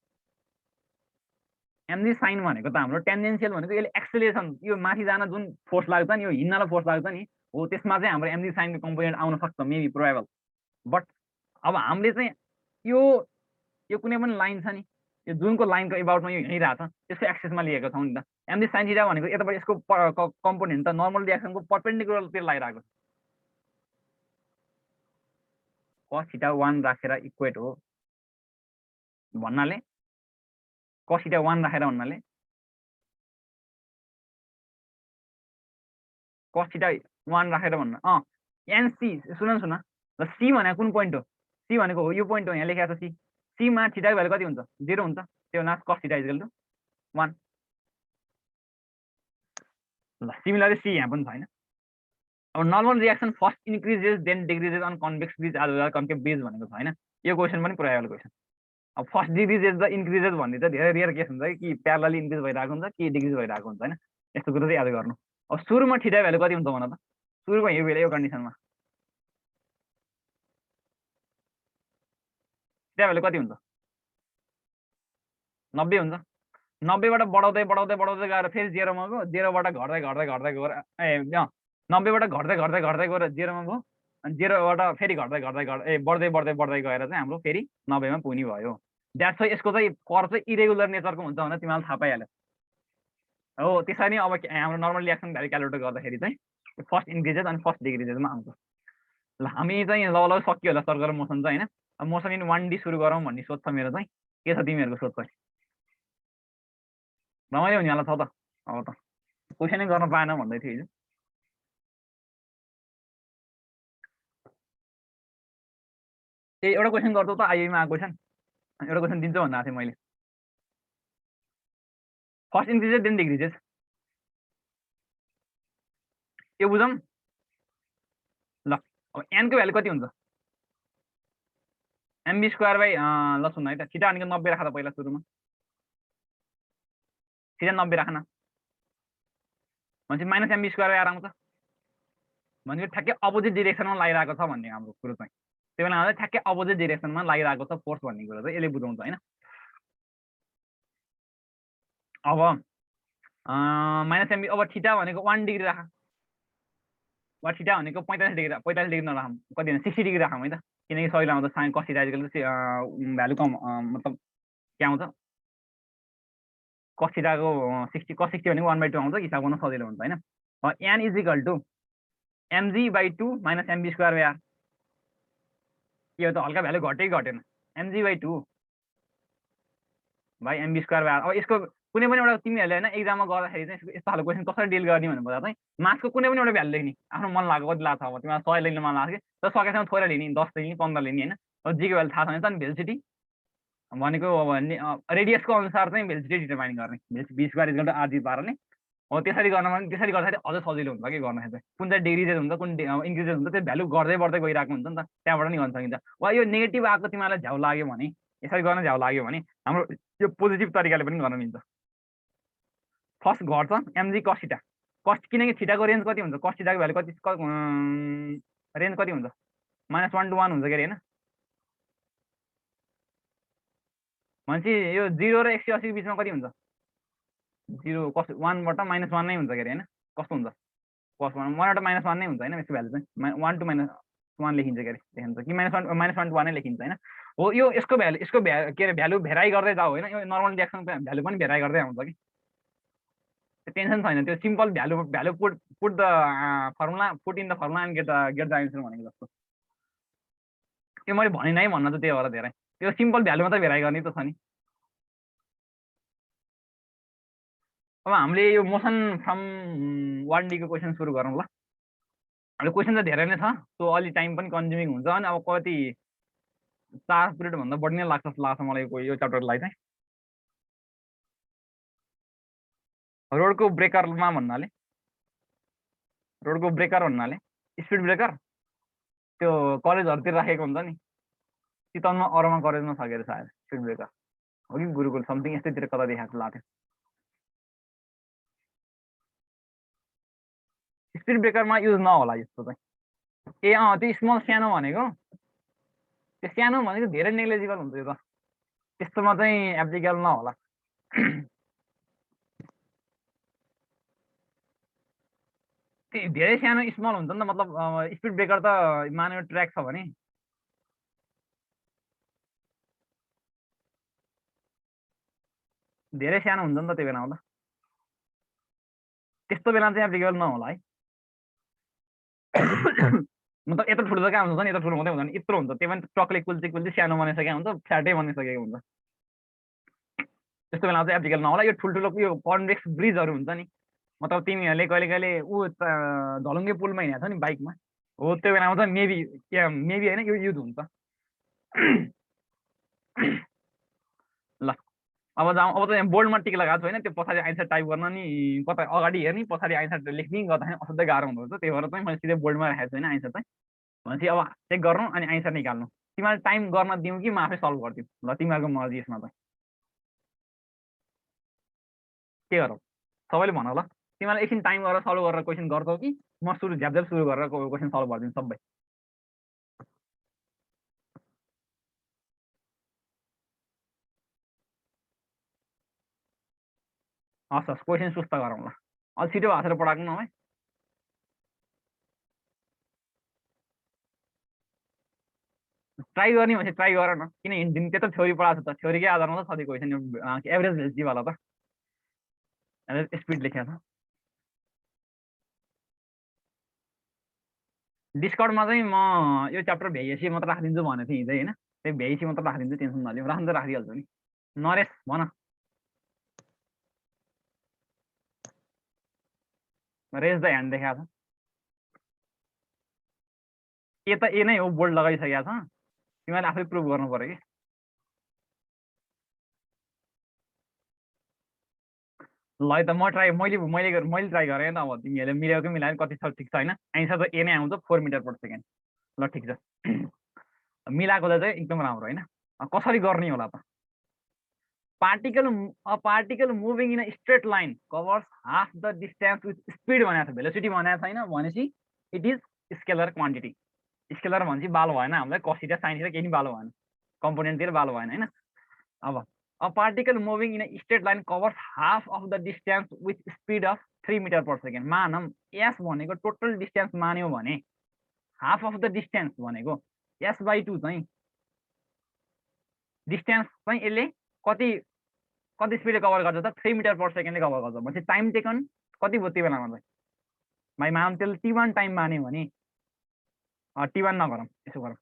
एमजी साइन भनेको त हाम्रो टेन्जेन्सियल भनेको यसले एक्सेलेरेसन यो माथि जान जुन फोर्स लाग्छ नि यो हिँड्नलाई फोर्स लाग्छ नि हो त्यसमा चाहिँ हाम्रो एमजी साइनको कम्पोनेन्ट आउन सक्छ मेबी प्रोबेबल बट अब हामीले चाहिँ यो यो कुनै पनि लाइन छ नि यो जुनको लाइनको एबाउटमा यो हिँडिरहेको छ त्यसको एक्सेसमा लिएको छौँ नि त एमजी साइन थीटा भनेको यताबाट यसको कम्पोनेन्ट त नर्मल रियाक्सनको पर्पेन्डिकुलरतिर लागिरहेको छ cos थीटा 1 राखेर इक्वेट हो भन्नाले cos थीटा 1 राखेर भन्नाले cos थीटा 1 राखेर भन्न एनसी सुन ल सी भनेको कुन पोइन्ट हो सी भनेको हो यो पोइन्ट हो यहाँ लेखेको छ सी सी मा थीटाको भ्यालु कति हुन्छ 0 हुन्छ त्यो नास cos थीटा इक्वल टु 1 ल सिमिलरली सी यहाँ पनि छैन अब normal reaction first increases then decreases on convex bridge as well concave bridge भनेको छ हैन यो क्वेसन पनि प्रोबेबल क्वेसन अब फर्स्ट डिक्रिजेस र इन्क्रिजेस भन्ने त धेरै रेयर केस हुन्छ कि प्यारलली इन्क्रिज भइरहेको हुन्छ कि डिक्रिज भइरहेको हुन्छ हैन यस्तो कुरा चाहिँ याद गर्नु अब सुरुमा थीटा भ्यालु कति हुन्छ भन त सुरुमा यो बेला यो कन्डिसनमा थीटा भ्यालु कति हुन्छ 90 हुन्छ 90 बाट बढाउँदै बढाउँदै बढाउँदै गएर फेरि 0 मा गयो 0 बाट घट्दै घट्दै घट्दै गएर 90 बाट घट्दै घट्दै घट्दै गएर 0 मा गयो अनि 0 बाट फेरि घट्दै घट्दै घट्दै बढ्दै बढ्दै बढ्दै गएर चाहिँ हाम्रो फेरि 90 मा पुग्ने भयो द्याट्स वाइ यसको चाहिँ कर्व चाहिँ इरेगुलर नेचरको हुन्छ भनेर तिमीलाई थाहा पाइहाल्यो हो त्यसरी अब हाम्रो नर्मल रियाक्सन भ्यालु क्यालकुलेट गर्दाखेरि चाहिँ फर्स्ट इन्क्रिजेस अनि फर्स्ट डिक्रिजेसमा आउँछ ल हामी चाहिँ ल सकियो होला सर्कुलर मोसन चाहिँ हैन अब मोसन इन 1D सुरु गरौँ भन्ने सोच छ मेरो चाहिँ के छ तिमीहरूको सोच चाहिँ रमाइलो हुनेवाला छ त अब त क्वेसनै गर्न पाएन भन्दै थियो हिजो ए एउटा क्वेसन गर्छौ त आइएमा आएको क्वेसन एउटा क्वेसन दिन्छु भन्दा थिएँ मैले फर्स्ट इन्क्रिजेस देन डिक्रिजेस यो बुझौँ ल अब n को भ्यालु कति हुन्छ mb स्क्वायर बाई ल सुन है त थीटा भनेको 90 राख त पहिला सुरुमा थीटा 90 राख्न भनेपछि माइनस mb स्क्वायर आएर आउँछ भनेको ठ्याक्कै अपोजिट डिरेक्सनमा लागिरहेको छ भन्ने हाम्रो कुरो चाहिँ त्यो बेला हामीले ठ्याक्कै अपोजिट डिरेक्सनमा लागिरहेको छ फोर्स भन्ने कुरा चाहिँ यसले बुझाउँछ हैन अब माइनस mb अब थीटा भनेको 1 डिग्री राख वा थीटा भनेको 45 डिग्री नराखौँ कति 60 डिग्री राखौँ है त किनकि सजिलो आउँछ साइन cos थीटा भ्यालु कम मतलब के आउँछ cos थीटाको 60 cos 60 भनेको 1/2 आउँछ हिसाब गर्न सजिलो हुन्छ हैन n is equal to mg/2 minus mb square by r यो त हल्का भ्यालु घटे घटेन mg/2 by mb square by r अब यसको कुनै पनि एउटा तिमीहरूले हैन एक्जाममा गर्दाखेरि चाहिँ यस्तो खालको क्वेसन कसरी डिल गर्ने भनेर चाहिँ मार्क्सको कुनै पनि एउटा भ्यालु लेख्ने आफ्नो मन लागेको कति लाग्छ अब तिमीलाई 100 लेख्न मन लाग्छ कि तर सकेसम्म थोरै लिने 10 लिने 15 लिने हैन अब जीको भ्यालु थाहा छैन त नि भेलोसिटी भनेको रेडियसको अनुसार चाहिँ भेलोसिटी डिटरमाइन गर्ने v square equal to rg पाराले हो त्यसरी गर्नमा त्यसरी गर्दाखेरि अझ सजिलो हुन्छ कि गर्दाखेरि चाहिँ कुन चाहिँ डिक्रिजेस हुन्छ कुन इन्क्रिजेस हुन्छ त्यो भ्यालु गर्दै बढ्दै गइरहेको हुन्छ नि त त्यहाँबाट नि गर्न सकिन्छ वा यो नेगेटिभ आएको तिमीलाई झ्याउ लाग्यो भने यसरी गर्न झ्याउ लाग्यो भने हाम्रो यो पोजिटिभ तरिकाले पनि गर्न मिल्छ फर्स्ट घट्छ mg cos थीटा कस्ट किनकि थीटाको रेन्ज कति हुन्छ cos थीटाको भ्यालु कति रेन्ज कति हुन्छ -1 to 1 हुन्छ के अरे हैन भनेपछि यो 0 र 180 को बीचमा कति हुन्छ 0 cos 1 बाट -1 नै हुन्छ के अरे हैन कस्तो हुन्छ cos 1 बाट -1 नै हुन्छ हैन यसको भ्यालु चाहिँ 1 to -1 लेखिन्छ के अरे लेखिन्छ कि -1 to 1 नै लेखिन्छ हैन हो यो यसको भ्यालु के अरे भ्यालु भेराइ गर्दै जाऊ हैन यो नर्मल रियाक्सन भ्यालु पनि भेराइ गर्दै आउँछ कि टेन्सन छैन त्यो simple value put the formula put in the formula and get the answer भनेको जस्तो त्यो मैले भने नै भन्न त त्यही भएर धेरै त्यो सिम्पल भ्यालु मात्रै भेराइ गर्ने त छ नि अब हामीले यो मोसन फ्रम 1D को क्वेसन सुरु गरौँ ल अहिले क्वेसन त धेरै नै छ सो अलि टाइम पनि कन्ज्युमिङ हुन्छ अनि अब कति 4 पिरियड भन्दा बढी नै लाग्छ जस्तो लाग्छ मलाई यो च्याप्टरलाई चाहिँ रोडको ब्रेकरमा भन्नाले स्पिड ब्रेकर त्यो कलेजहरुतिर राखेको हुन्छ नि चितवनमा अरूमा कलेजमा छ के अरे सायद स्पिड ब्रेकर हो कि गुरुकुल समथिङ यस्तैतिर कता देखाएको लाग्थ्यो स्पिड ब्रेकरमा युज नहोला यस्तो चाहिँ ए त्यो स्मल सानो भनेको त्यो सानो भनेको धेरै नेग्लिजिबल हुन्छ यो त त्यस्तोमा चाहिँ एप्लिकेबल नहोला धेरै सानो स्मल हुन्छ नि त मतलब स्पिड ब्रेकर त मानेको ट्र्याक छ भने धेरै सानो हुन्छ नि त त्यो बेलामा त त्यस्तो बेला चाहिँ एप्लिकेबल नहोला है मतलब यत्रो ठुलो त कहाँ हुन्छ नि यत्रो ठुलो हुँदै हुँदैन यत्रो हुन्छ त्यो पनि ट्रकले कुल्ची कुल्ची सानो बनाइसकेको हुन्छ फ्याटै बनिसकेको हुन्छ त्यस्तो बेला चाहिँ एप्लिकेबल नहोला यो ठुल्ठुलो यो कन्भेक्स ब्रिजहरू हुन्छ नि मतलब तिमीहरूले कहिले कहिले झलुङ्गे पुलमा हिँडेको छ नि बाइकमा हो त्यो बेलामा चाहिँ मेबी मेबी होइन यो युज हुन्छ ल अब जाउँ अब चाहिँ बोर्डमा टिक लगाएको छु होइन त्यो पछाडि आन्सर टाइप गर्न नि कता अगाडि हेर्ने पछाडि आन्सर लेख्ने गर्दाखेरि असाध्यै गाह्रो हुँदो रहेछ त्यही भएर चाहिँ मैले सिधै बोर्डमा राखेको छु होइन आन्सर चाहिँ भनेपछि अब चेक गर्नु अनि आन्सर निकाल्नु तिमीलाई टाइम गर्न दिउँ कि म आफै सल्भ गरिदिउँ ल तिमीहरूको मर्जी यसमा चाहिँ के गरौँ सबैले भन ल तिमीलाई एकछिन टाइम गरेर सल्भ गरेर क्वेसन गर्छौ कि म सुरु झ्यापझ्याप सुरु गरेर क्वेसन सल्भ गरिदिउँ सबै हस् हस् क्वेसन सुस्त गरौँ ल अलि छिटो हाँसेर पढाएको न है ट्राई गर्ने भनेपछि ट्राई गर न किन हिन्ट दिनु त्यत्रो थ्योरी पढाएको छ त थ्योरीकै आधारमा त छ क्वेसन एभरेज भेल्सीवाला त एभरेज स्पिड लेखेको छ डिस्कर्डमा चाहिँ म यो च्याप्टर भ्याइएपछि मात्र राखिदिन्छु भनेको थिएँ हिजै होइन त्यही भ्याइपछि मात्र राखिदिन्छु टेन्सन नलिउँ राख्नु त राखिदिइहाल्छु नि नरेश भन रेज द ह्यान्ड देखाएको छ ए त ए नै हो बोल्ड लगाइसकेको छ तिमीहरूले आफै प्रुभ गर्नु पऱ्यो कि ल है त म ट्राई मैले मैले मैले ट्राई गरेँ त अब तिमीहरूले मिलेको मिलायो कति छ ठिक छ होइन आन्सर त ए नै आउँछ 4 मिटर पर सेकेन्ड ल ठिक छ मिलाएको चाहिँ एकदम राम्रो होइन कसरी गर्ने होला त particle particle moving in straight line covers half the distance with speed भनेको छ भेलोसिटी भनेको छैन भनेपछि it is scalar quantity scalar भनेपछि बाल भएन हामीलाई कसिटा साइनसिटा केही पनि बालो भएन कम्पोनेन्टतिर बालो भएन होइन अब a particle moving in a straight line covers half of the distance with speed of 3 metre per second मानम एस भनेको टोटल डिस्टेन्स मान्यो भने हाफ अफ द डिस्टेन्स भनेको s/2 चाहिँ डिस्टेन्स चाहिँ यसले कति कति स्पिडले कभर गर्छ त 3 मिटर पर सेकेन्डले कभर गर्छ भनेपछि टाइम टेकन कति भयो त्यो बेलामा चाहिँ भाइ मानम त्यसले t1 टाइम मान्यो भने t1 नगरौँ यसो गरौँ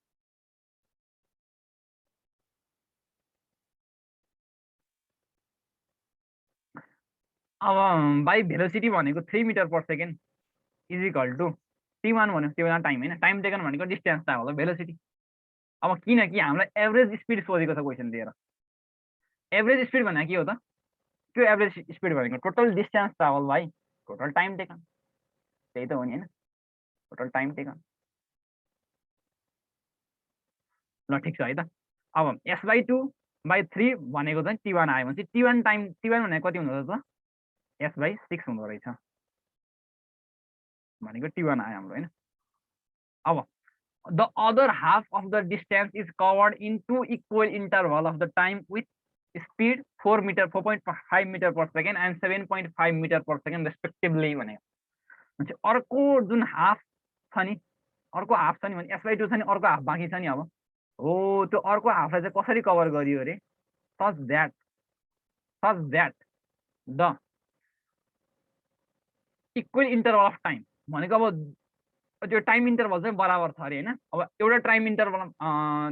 अब बाई भेलोसिटी भनेको 3 metre per second is equal to t1 भन्यो त्यो बेला टाइम होइन टाइम टेकन भनेको डिस्टेन्स त होला भेलोसिटी अब किनकि हामीलाई एभरेज स्पिड सोधेको छ क्वेसन दिएर एभरेज स्पिड भनेको के हो त त्यो एभरेज स्पिड भनेको total distance travel by total time taken त्यही त हो नि होइन टोटल टाइम टेकन ल ठिक छ है त अब s/2/3 भनेको चाहिँ t1 आयो भने चाहिँ t1 भनेको कति हुँदो रहेछ त s/6 हुँदो रहेछ भनेको t1 आयो हाम्रो होइन अब the other half of the distance is covered in two equal interval of the time with speed 4.5 meter per second and 7.5 meter per second respectively भनेको अर्को जुन हाफ छ नि अर्को हाफ छ नि भने s/2 छ नि अर्को हाफ बाँकी छ नि अब हो त्यो अर्को हाफलाई चाहिँ कसरी कभर गरियो अरे such that the equal interval of time भनेको अब त्यो टाइम इन्टरभल चाहिँ बराबर छ अरे होइन अब एउटा टाइम इन्टरभल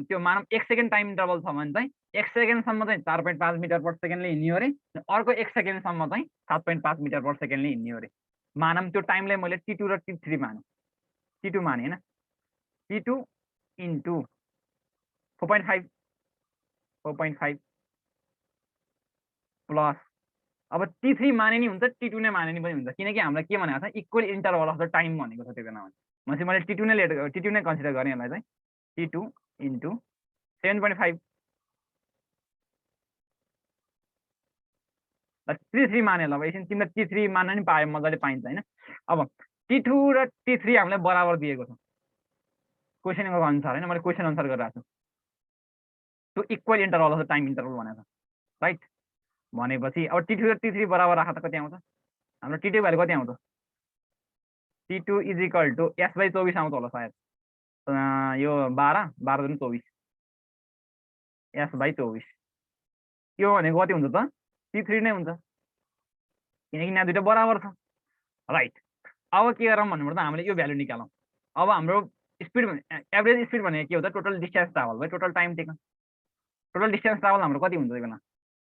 त्यो मानव 1 सेकेन्ड टाइम इन्टरभल छ भने चाहिँ 1 सेकेन्डसम्म चाहिँ 4.5 मिटर पर सेकेन्डले हिँड्ने अरे अर्को 1 सेकेन्डसम्म चाहिँ 7.5 मिटर पर सेकेन्डले हिँड्ने अरे मानम त्यो टाइमलाई मैले t2 र t3 माने t2 माने होइन t2 इन्टु 4.5 प्लस अब t3 माने नि हुन्छ t2 नै माने नि पनि हुन्छ किनकि हामीलाई के भनेको छ equal interval of the time भनेको छ त्यो बेलामा भनेपछि मैले t2 नै कन्सिडर गरेँ यसलाई चाहिँ t2 इन्टु 7.5 t3 माने ल एकछिन तिमीलाई t3 मान्न नि पायो मजाले पाइन्छ होइन अब t2 र t3 हामीलाई बराबर दिएको छ क्वेसनको अनुसार हैन, मैले क्वेसन अनुसार गरिरहेको छु। त्यो equal interval of the time interval भनेको छ, राइट? भनेपछि अब T2 र T3 बराबर राख्दा त कति आउँछ? हाम्रो T2 भ्यालु कति आउँछ? T2 is equal to S/24 आउँछ होला सायद। यो 12 12 दुनी 24 S/24। यो भनेको कति हुन्छ त? T3 नै हुन्छ, किनकि यहाँ दुईटा बराबर छ, राइट? अब के गरौँ भन्नुपर्दा हामीले यो भ्यालु निकालौँ। अब हाम्रो स्पिड एभरेज स्पिड भनेको के हो त? Total distance travel by total time taken. Total distance travel हाम्रो कति हुन्छ त्यही बेला?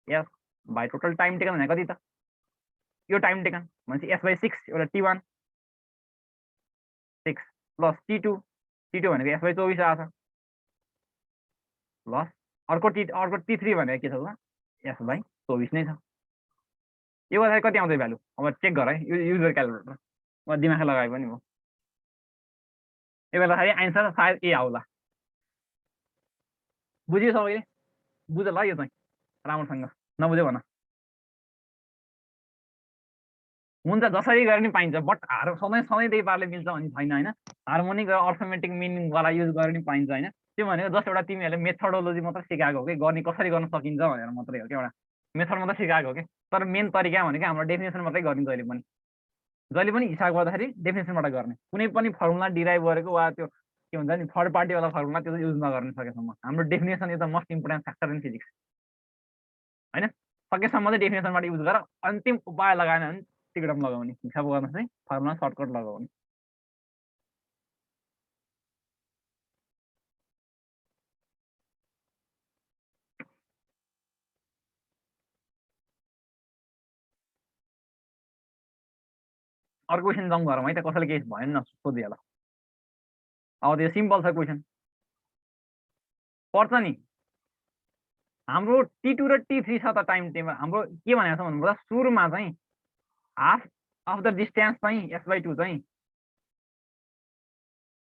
S by total time taken भनेको कति त? यो टाइम टेकन भनेपछि S/6 एउटा T1 6 प्लस T2 भनेको S/24 आछ, प्लस अर्को T3 भनेको के छ त? S/24 नै छ। यो गर्दाखेरि कति आउँछ भ्यालु? अब चेक गर है, यो युजर क्यालकुलेटर म दिमाग लगाए पनि भयो। यो बेलाखेरि आन्सर सायद ए आउला। बुझ्यो सबैले? बुझ ल यो चाहिँ राम्रोसँग, नबुझ्यो भन। हुन्छ, जसरी गरे पनि पाइन्छ, बट सधैँ त्यही पाराले मिल्छ भन्ने छैन हैन। हार्मोनिक र अर्थमेटिक मिनिङवाला युज गरे पनि पाइन्छ हैन। त्यो भनेको जस्ट एउटा तिमीहरूले मेथोडोलोजी मात्र सिकाएको हो कि, गर्ने कसरी गर्न सकिन्छ भनेर मात्रै हो कि, एउटा मेथड मात्रै सिकाएको हो कि। तर मेन तरिका भनेको हाम्रो डेफिनेसन मात्रै गर्ने, जहिले पनि हिसाब गर्दाखेरि डेफिनेसनबाट गर्ने। कुनै पनि फर्मुला डिराइभ गरेको वा त्यो के भन्छ नि थर्ड पार्टीवाला फर्मुला त्यो युज नगर्ने सकेसम्म। हाम्रो definition is the most important factor in physics हैन। सकेसम्म चाहिँ डेफिनेसनबाट युज गर। अन्तिम उपाय लगाएन भने टिकडम लगाउने, हिसाब गर्न चाहिँ फर्मुला सर्टकट लगाउने। अर्को क्वेसन जाउँ गरौँ है त, कसैले केही भएन न सोधिहाल। अब त्यो सिम्पल छ क्वेसन, पर्छ नि। हाम्रो T2 र T3 छ त टाइम टेबल। हाम्रो के भनेको छ भन्नुपर्दा सुरुमा चाहिँ हाफ अफ द डिस्टेन्स चाहिँ S/2 चाहिँ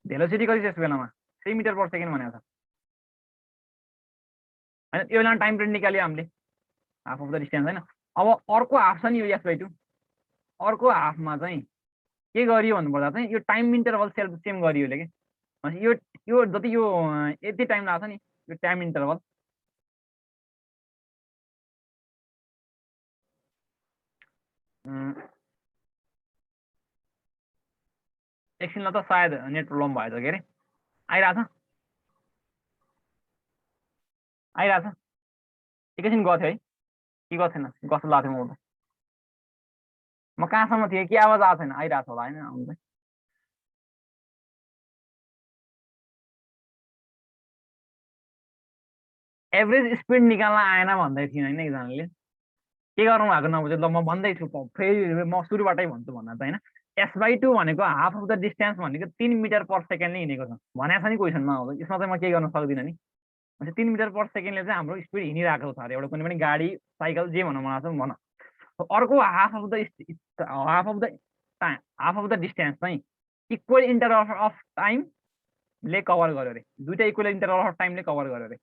भेलोसिटी कति छ यस बेलामा? 3 मिटर पर सेकेन्ड भनेको छ हैन। यो बेलामा टाइम पिरियड निकाल्यो हामीले, हाफ अफ द डिस्टेन्स हैन। अब अर्को हाफ छ नि यो S/2, अर्को हाफमा चाहिँ के गरियो भन्नुपर्दा चाहिँ यो टाइम इन्टरभल सेम गरियो के। भनेपछि यो जति यो यति टाइम लाग्छ नि, यो टाइम इन्टरभल एकछिन ल त, सायद नेट प्रब्लम भएछ के अरे। आइरहेछ एकैछिन गएको थियो है कि गएको थिएन? कस्तो लाग्थ्यो म कहाँसम्म थिएँ कि आवाज आएको छैन? आइरहेछ होला होइन आउँदै? एभरेज स्पिड निकाल्न आएन भन्दै थिएन होइन एकजनाले? के गर्नु भएको नबुझ्यो ल, म भन्दैछु फेरि, म सुरुबाटै भन्छु भन्दा त होइन। S/2 भनेको हाफ अफ द डिस्टेन्स भनेको 3 मिटर पर सेकेन्डले हिँडेको छ भनेको छ नि क्वेसनमा। अब यसमा चाहिँ म केही गर्न सक्दिनँ नि। 3 मिटर पर सेकेन्डले चाहिँ हाम्रो स्पिड हिँडिरहेको छ अरे, एउटा कुनै पनि गाडी साइकल जे भन्न मन छ भन। अर्को हाफ अफ द डिस्टेन्स चाहिँ इक्वल इन्टरभल अफ टाइमले कभर गर्यो अरे। दुईटा इक्वल इन्टरभल अफ टाइमले कभर गर्यो अरे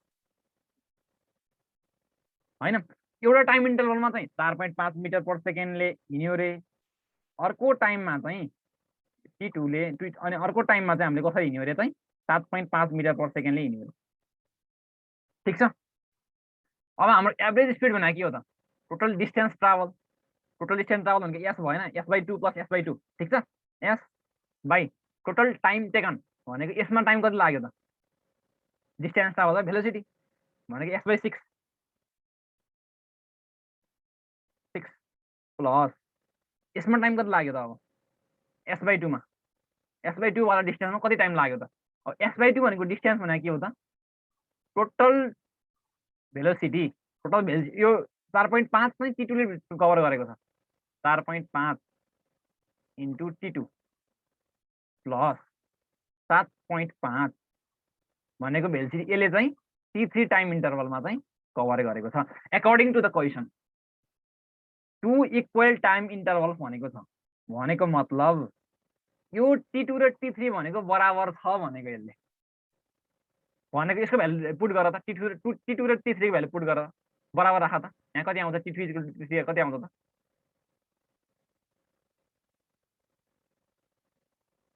होइन। एउटा टाइम इन्टरभलमा चाहिँ 4.5 मिटर पर सेकेन्डले हिँड्यो अरे। अर्को टाइममा चाहिँ T2ले अनि अर्को टाइममा चाहिँ हामीले कसरी हिँड्यो अरे चाहिँ 7.5 मिटर पर सेकेन्डले हिँड्यो अरे। ठिक छ। अब हाम्रो एभरेज स्पिड भनेको के हो त? Total distance travel. Total distance travel भनेको S भएन, S/2 प्लस S/2। ठिक छ। S by total time taken भनेको यसमा टाइम कति लाग्यो त? डिस्टेन्स ट्राभल भेलोसिटी भनेको S/6 प्लस यसमा टाइम कति लाग्यो त? अब S/2 S/2 वाला डिस्टेन्समा कति टाइम लाग्यो त? अब S/2 भनेको डिस्टेन्स भनेको के हो त? Total velocity. यो 4.5 चाहिँ T2ले कभर गरेको छ। 4.5 इन्टु T2 प्लस 7.5 भनेको भेलोसिटी यसले चाहिँ T3 टाइम इन्टरभलमा चाहिँ कभर गरेको छ according to the question. 2 equal time interval भनेको छ, भनेको मतलब यो T2 र T3 भनेको बराबर छ भनेको। यसले भनेको यसको भ्यालु पुट गर त, T2 र T3 को भ्यालु पुट गर, बराबर राख त। यहाँ कति आउँछ? T3 कति आउँछ त?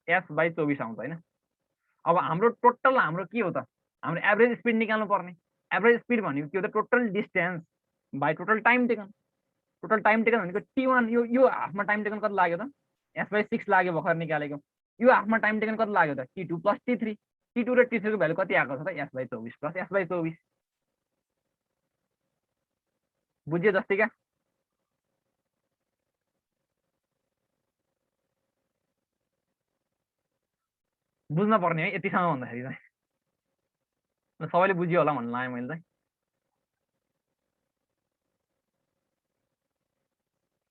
S/24 आउँछ होइन। अब हाम्रो टोटल हाम्रो के हो त हाम्रो एभरेज स्पिड निकाल्नु पर्ने एभरेज स्पिड भनेको के हो त total distance by total time taken भनेको t1 यो हाफमा टाइम टेकन कति लाग्यो त s/6 लाग्यो भर्खर निकालेको यो हाफमा टाइम टेकन कति लाग्यो त t2 + t3 t2 र t3 को भ्यालु कति आएको छ त s/24 + s/24 बुझ्यो जस्तै क्या बुझ्न पर्ने है यतिसम्म भन्दाखेरि चाहिँ सबैले बुझ्यो होला भन्नु लाग्यो मैले चाहिँ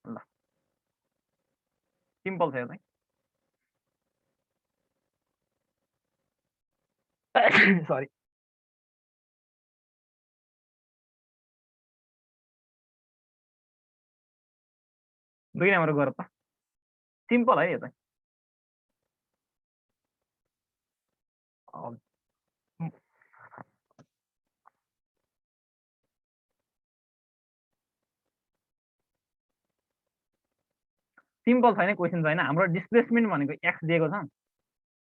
ल सिम्पल छ यो चाहिँ सरी दुई नम्बर गर त सिम्पल है यो चाहिँ सिम्पल छैन क्वेसन छैन हाम्रो डिस्प्लेसमेन्ट भनेको x दिएको छ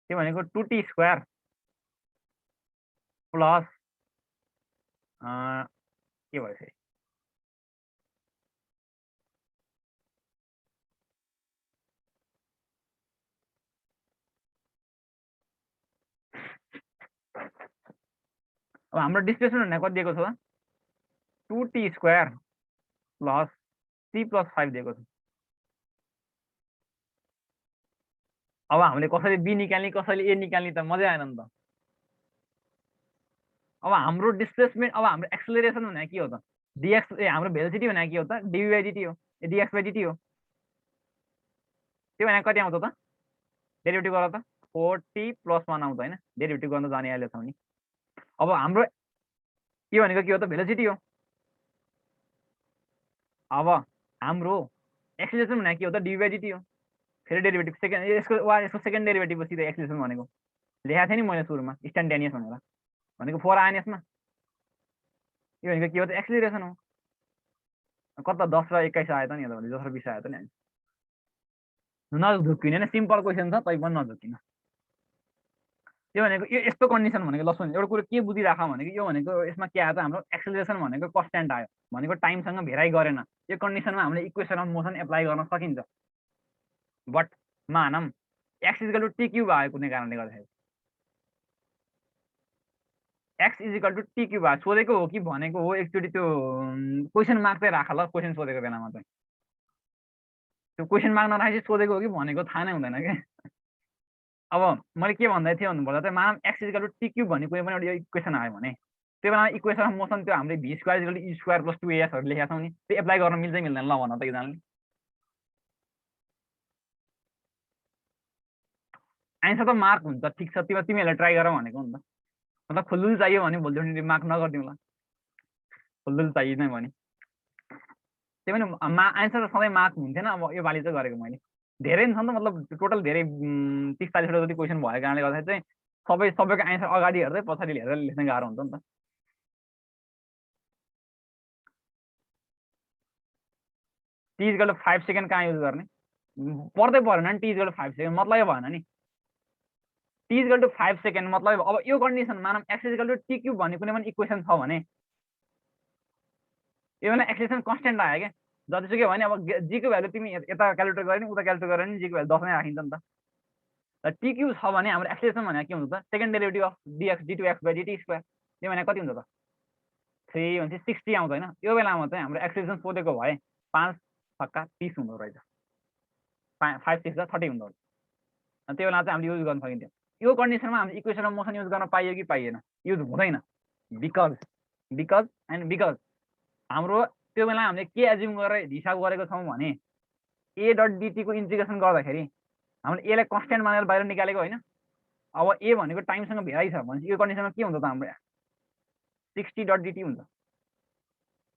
त्यो भनेको 2t² प्लस के भयो फेरि अब हाम्रो डिस्प्लेसमेन्ट भनेको कति दिएको छ 2t² प्लस c + 5 दिएको छ अब हामीले कसरी b निकाल्ने कसरी a निकाल्ने त मजा आएन नि त अब हाम्रो डिस्प्लेसमेन्ट अब हाम्रो एक्सेलरेसन भनेको के हो त dx हाम्रो भेलोसिटी भनेको के हो त dv/dt हो dx/dt हो त्यो भनेको कति आउँछ त डेरिभेटिभ गर त 4t + 1 आउँछ हैन डेरिभेटिभ गर्न जाने अहिले छ नि अब हाम्रो यो भनेको के हो त भेलोसिटी हो अब हाम्रो एक्सेलरेसन भनेको के हो त dv/dt हो फेरि डेरिभेटिभ सेकेन्ड यसको सेकेन्ड डेरिभेटिभ सिधै एक्सेलरेसन भनेको लेखेको थिएँ नि मैले सुरुमा इन्स्ट्यान्टेनियस भनेको 4 आएन यसमा यो भनेको के हो त एक्सेलरेसन हो कता 10 र 21 आयो त नि 10 र 20 आयो त नि नझुक्किने हैन सिम्पल क्वेसन छ तै पनि नझुक्किनु यो भनेको यो यस्तो कन्डिसन भनेको ल सुन एउटा कुरो के बुझिराख भनेको यो भनेको यसमा के आयो त हाम्रो एक्सेलरेसन भनेको कन्स्ट्यान्ट आयो भनेको टाइमसँग भेराइ गरेन यो कन्डिसनमा हामीले इक्वेसन अफ मोसन एप्लाई गर्न सकिन्छ बट मानम x = t³ आयो कुनै कारणले गर्दाखेरि x = t³ आयो सोधेको हो कि भनेको हो एकचोटि त्यो क्वेसन मार्क चाहिँ राख ल क्वेसन सोधेको बेलामा चाहिँ त्यो क्वेसन मार्क नराखेपछि सोधेको हो कि भनेको थाहा नै हुँदैन के अब मैले के भन्दै थिएँ भन्नुपर्दा चाहिँ मानम x = t³ भन्ने कुनै पनि एउटा इक्वेसन आयो भने त्यो बेलामा इक्वेसन अफ मोसन त्यो हामीले v² = e² + 2as हरू लेखेका छौँ नि त्यो एप्लाई गर्न मिल्छ मिल्दैन ल भन त एकजनाले आन्सर त मार्क हुन्छ ठिक छ तिमीहरूले ट्राई गर भनेको नि त मतलब खुल्दुल चाहियो भने भोलिदेखि मार्क नगरिदिउँला खुल्दुल चाहिँदैन भने त्यही पनि आन्सर त सधैँ मार्क हुन्थेन अब यो पालि चाहिँ गरेको मैले धेरै नि छ नि त मतलब टोटल धेरै 30-40 जति क्वेसन भएको कारणले गर्दाखेरि चाहिँ सबैको आन्सर अगाडि हेर्दै पछाडि हेरेर लेख्न गाह्रो हुन्छ नि त t = 5 सेकेन्ड कहाँ युज गर्ने पर्दै परेन नि t = 5 सेकेन्ड मतलबै भएन नि t = 5 सेकेन्ड मतलब अब यो कन्डिसन मानम x = t³ भन्ने कुनै पनि इक्वेसन छ भने यो भने एक्सेलरेसन कन्स्ट्यान्ट आयो क्या जतिसुकै भने अब g को भ्यालु तिमी यता क्याल्कुलेट गरे नि उता क्याल्कुलेट गरे नि g को भ्यालु 10 नै राखिन्छ नि त t³ छ भने हाम्रो एक्सेलरेसन भनेको के हुन्छ त second derivative of dx d2x/dt² त्यो भने कति हुन्छ त 3 भनेपछि 60 आउँछ हैन यो बेलामा चाहिँ हाम्रो एक्सेलरेसन सोधेको भए 5 छक्का 30 हुँदो रहेछ 5 6 30 हुँदो रहेछ अनि त्यो बेला चाहिँ हामीले युज गर्न सकिन्थ्यो यो कन्डिसनमा हामीले इक्वेसन अफ मोसन युज गर्न पाइयो कि पाइएन युज हुँदैन बिकज हाम्रो त्यो बेला हामीले के एज्युम गरेर हिसाब गरेको छौँ भने a डट dt को इन्टिग्रेसन गर्दाखेरि हामीले a लाई कन्स्ट्यान्ट मानेर बाहिर निकालेको होइन अब a भनेको टाइमसँग भेराइ छ भनेपछि यो कन्डिसनमा के हुन्छ त हाम्रो 60 डट dt हुन्छ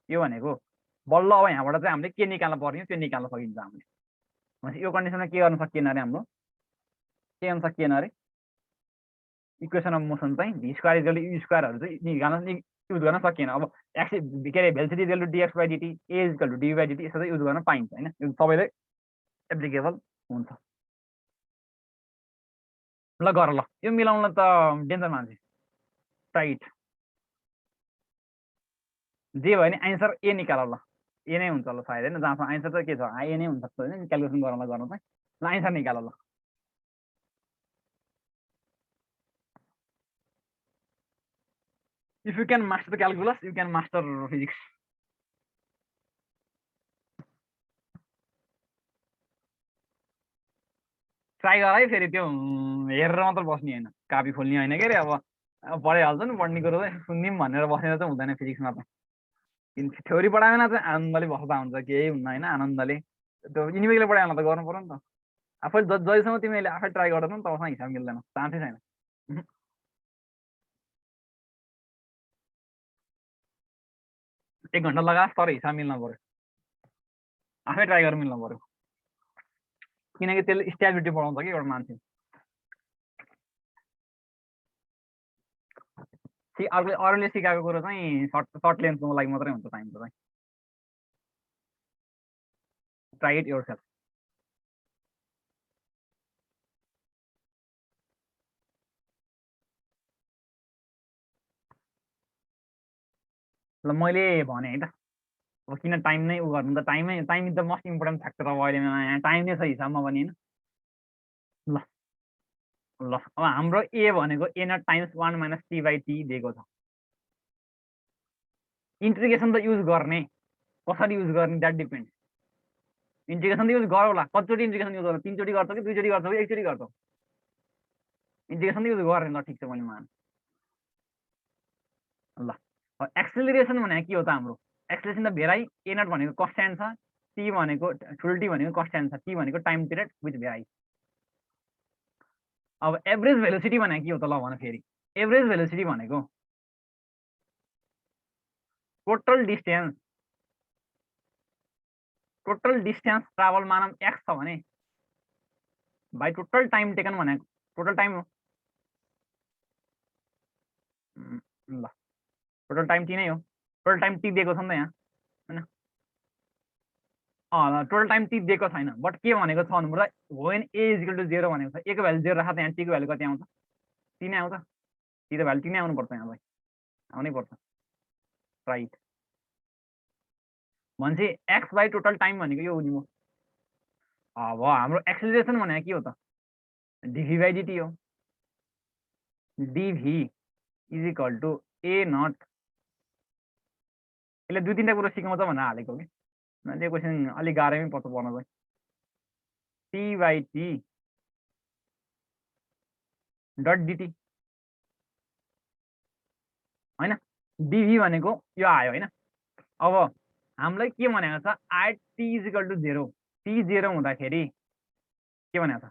यो भनेको बल्ल अब यहाँबाट चाहिँ हामीले के निकाल्न पर्ने त्यो निकाल्न सकिन्छ हामीले भनेपछि यो कन्डिसनमा के गर्न सकिएन अरे हाम्रो के गर्न सकिएन अरे इक्वेसन अफ मोसन चाहिँ v² = u² चाहिँ निकाल्न युज गर्न सकिएन अब एक्स के अरे भेलोसिटी = dx/dt a = dv/dt यसो चाहिँ युज गर्न पाइन्छ होइन यो सबैले एप्लिकेबल हुन्छ ल गर ल, यो मिलाउन त डेन्जर मान्छे। राइट, जे भयो नि एन्सर ए निकाल ल। ए नै हुन्छ ल सायद होइन, जहाँसम्म एन्सर त के छ ए नै हुन्छ होइन, क्यालकुलेसन गरौँला गर्नु चाहिँ। ल एन्सर निकाल ल। If you can master calculus you can master physics. Try गर है फेरि, त्यो हेरेर मात्र बस्ने होइन, कापी खोल्ने होइन के अरे। अब पढाइहाल्छ नि, पढ्ने कुरो चाहिँ सुनिदिउँ भनेर बसेर चाहिँ हुँदैन फिजिक्समा त। थ्योरी पढाएन चाहिँ आनन्दले बस्दा हुन्छ, केही हुन्न होइन आनन्दले। त्यो इनिमिकले पढाएन त गर्नु पर्यो नि त। आफै जहिलेसम्म तिमीले आफै ट्राई गर्दैनौ तबसम्म हिसाब मिल्दैन, चान्सै छैन। एक घन्टा लगास तर हिसाब मिल्न पर्यो, आफै ट्राई गरेर मिल्न पर्यो। किनकि त्यसले स्ट्याबिलिटी बढाउँछ कि एउटा मान्छे। अरूले सिकाएको कुरो चाहिँ सर्ट लेन्थको लागि मात्रै हुन्छ टाइमको चाहिँ। Try it yourself. ल मैले भने है त, अब किन टाइम नै उ गर्नु त, time is the most important factor अब अहिले यहाँ टाइम नै छ हिसाबमा पनि होइन। ल ल अब हाम्रो ए भनेको A naught times 1 minus T by T दिएको छ। इन्टिग्रेसन त युज गर्ने, कसरी युज गर्ने द्याट डिपेन्ड। इन्टिग्रेसन त युज गर होला, कतिचोटि इन्टिग्रेसन युज गर्छ, 3 चोटि गर्छ कि 2 चोटि गर्छ कि 1 चोटि गर्छ। इन्टिग्रेसन त युज गर्ने, ल ठिक छ मैले मान। ल एक्सेलरेसन भनेको के हो त हाम्रो? एक्सेलरेसन त भेराइ, ए नट भनेको कन्स्ट्यान्ट छ, टी भनेको ठुलो टी भनेको कन्स्ट्यान्ट छ, टी भनेको टाइम पिरियड विथ भेराइ। अब एभरेज भेलोसिटी भनेको के हो त ल भन फेरि। एभरेज भेलोसिटी भनेको टोटल डिस्टेन्स ट्राभल मानम एक्स छ भने बाई टोटल टाइम टेकन भनेको टोटल टाइम हो। ल टोटल टाइम टी नै हो, टोटल टाइम टी दिएको छ नि त यहाँ होइन। टोटल टाइम टी दिएको छैन, बट के भनेको छ भन्नुपर्दा वेन ए इजिकल टु 0 भनेको छ। ए को भ्यालु 0 राख्दा यहाँ टी को भ्यालु कति आउँछ? टी नै आउँछ। टी त भ्यालु टी नै आउनुपर्छ यहाँ भाइ, आउनै पर्छ। राइट, भनेपछि एक्स बाई टोटल टाइम भनेको यो हुने हो। अब हाम्रो एक्सेलरेसन भनेको के हो त? डिभी बाई डिटी हो। Dv is equal to A not, यसले 2-3टा कुरो सिकाउँछ भनेर हालेको कि त्यो क्वेसन अलिक गाह्रैमै पर्छ पर्न चाहिँ। T by T dot dt होइन, डिभी भनेको यो आयो होइन। अब हामीलाई के भनेको छ? At T is equal to 0, T 0 हुँदाखेरि के भनेको छ?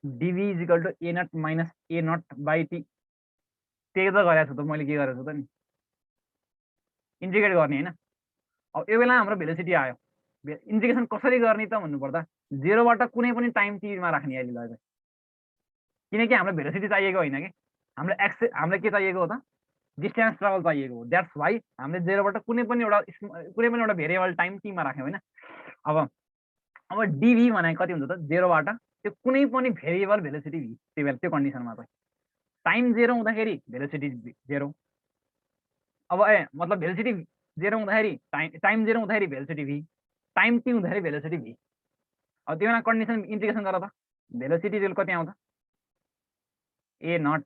DV is equal to A naught minus A naught by T. त्यही त गरेको छु त मैले, के गरेको छु त नि, इन्टिग्रेट गर्ने होइन। अब यो बेला हाम्रो भेलोसिटी आयो, इन्टिग्रेसन कसरी गर्ने त भन्नुपर्दा 0बाट कुनै पनि टाइम टीमा राख्ने अहिले ल। किनकि हामीलाई भेलोसिटी चाहिएको होइन कि, हामीलाई के चाहिएको हो त? डिस्टेन्स ट्राभल चाहिएको हो। द्याट्स वाइ हामीले 0बाट कुनै पनि एउटा भेरिएबल टाइम टीमा राख्यौँ होइन। अब डिभी भनेको कति हुन्छ त? 0बाट त्यो कुनै पनि भेरिएबल भेलोसिटी भी, त्यो कन्डिसनमा चाहिँ टाइम 0 हुँदाखेरि भेलोसिटी 0। अब मतलब भेलोसिटी 0 हुँदाखेरि टाइम 0 हुँदाखेरि भेलोसिटी भी, टाइम टी हुँदाखेरि भेलोसिटी भी। अब त्यो बेला कन्डिसन इन्टिग्रेसन गर त, भेलोसिटी कति आउँछ? ए नट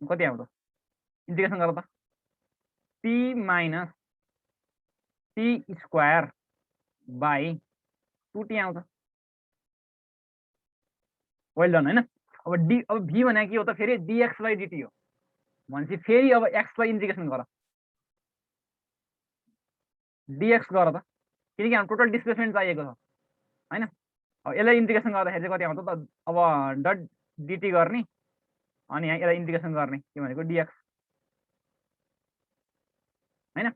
कति आउँछ? इन्टिग्रेसन गर त, T minus T square by 2टी आउँछ। वेल डन होइन। अब भी भनेको के हो त? फेरि डिएक्स बाई डिटी हो। भनेपछि फेरि अब एक्सलाई इन्टिग्रेसन गर, डिएक्स गर त, किनकि हाम्रो टोटल डिस्प्लेसमेन्ट चाहिएको छ होइन। अब यसलाई इन्टिग्रेसन गर्दाखेरि चाहिँ कति आउँछ त? अब डट डिटी गर्ने अनि यहाँ यसलाई इन्टिग्रेसन गर्ने, के भनेको डिएक्स होइन।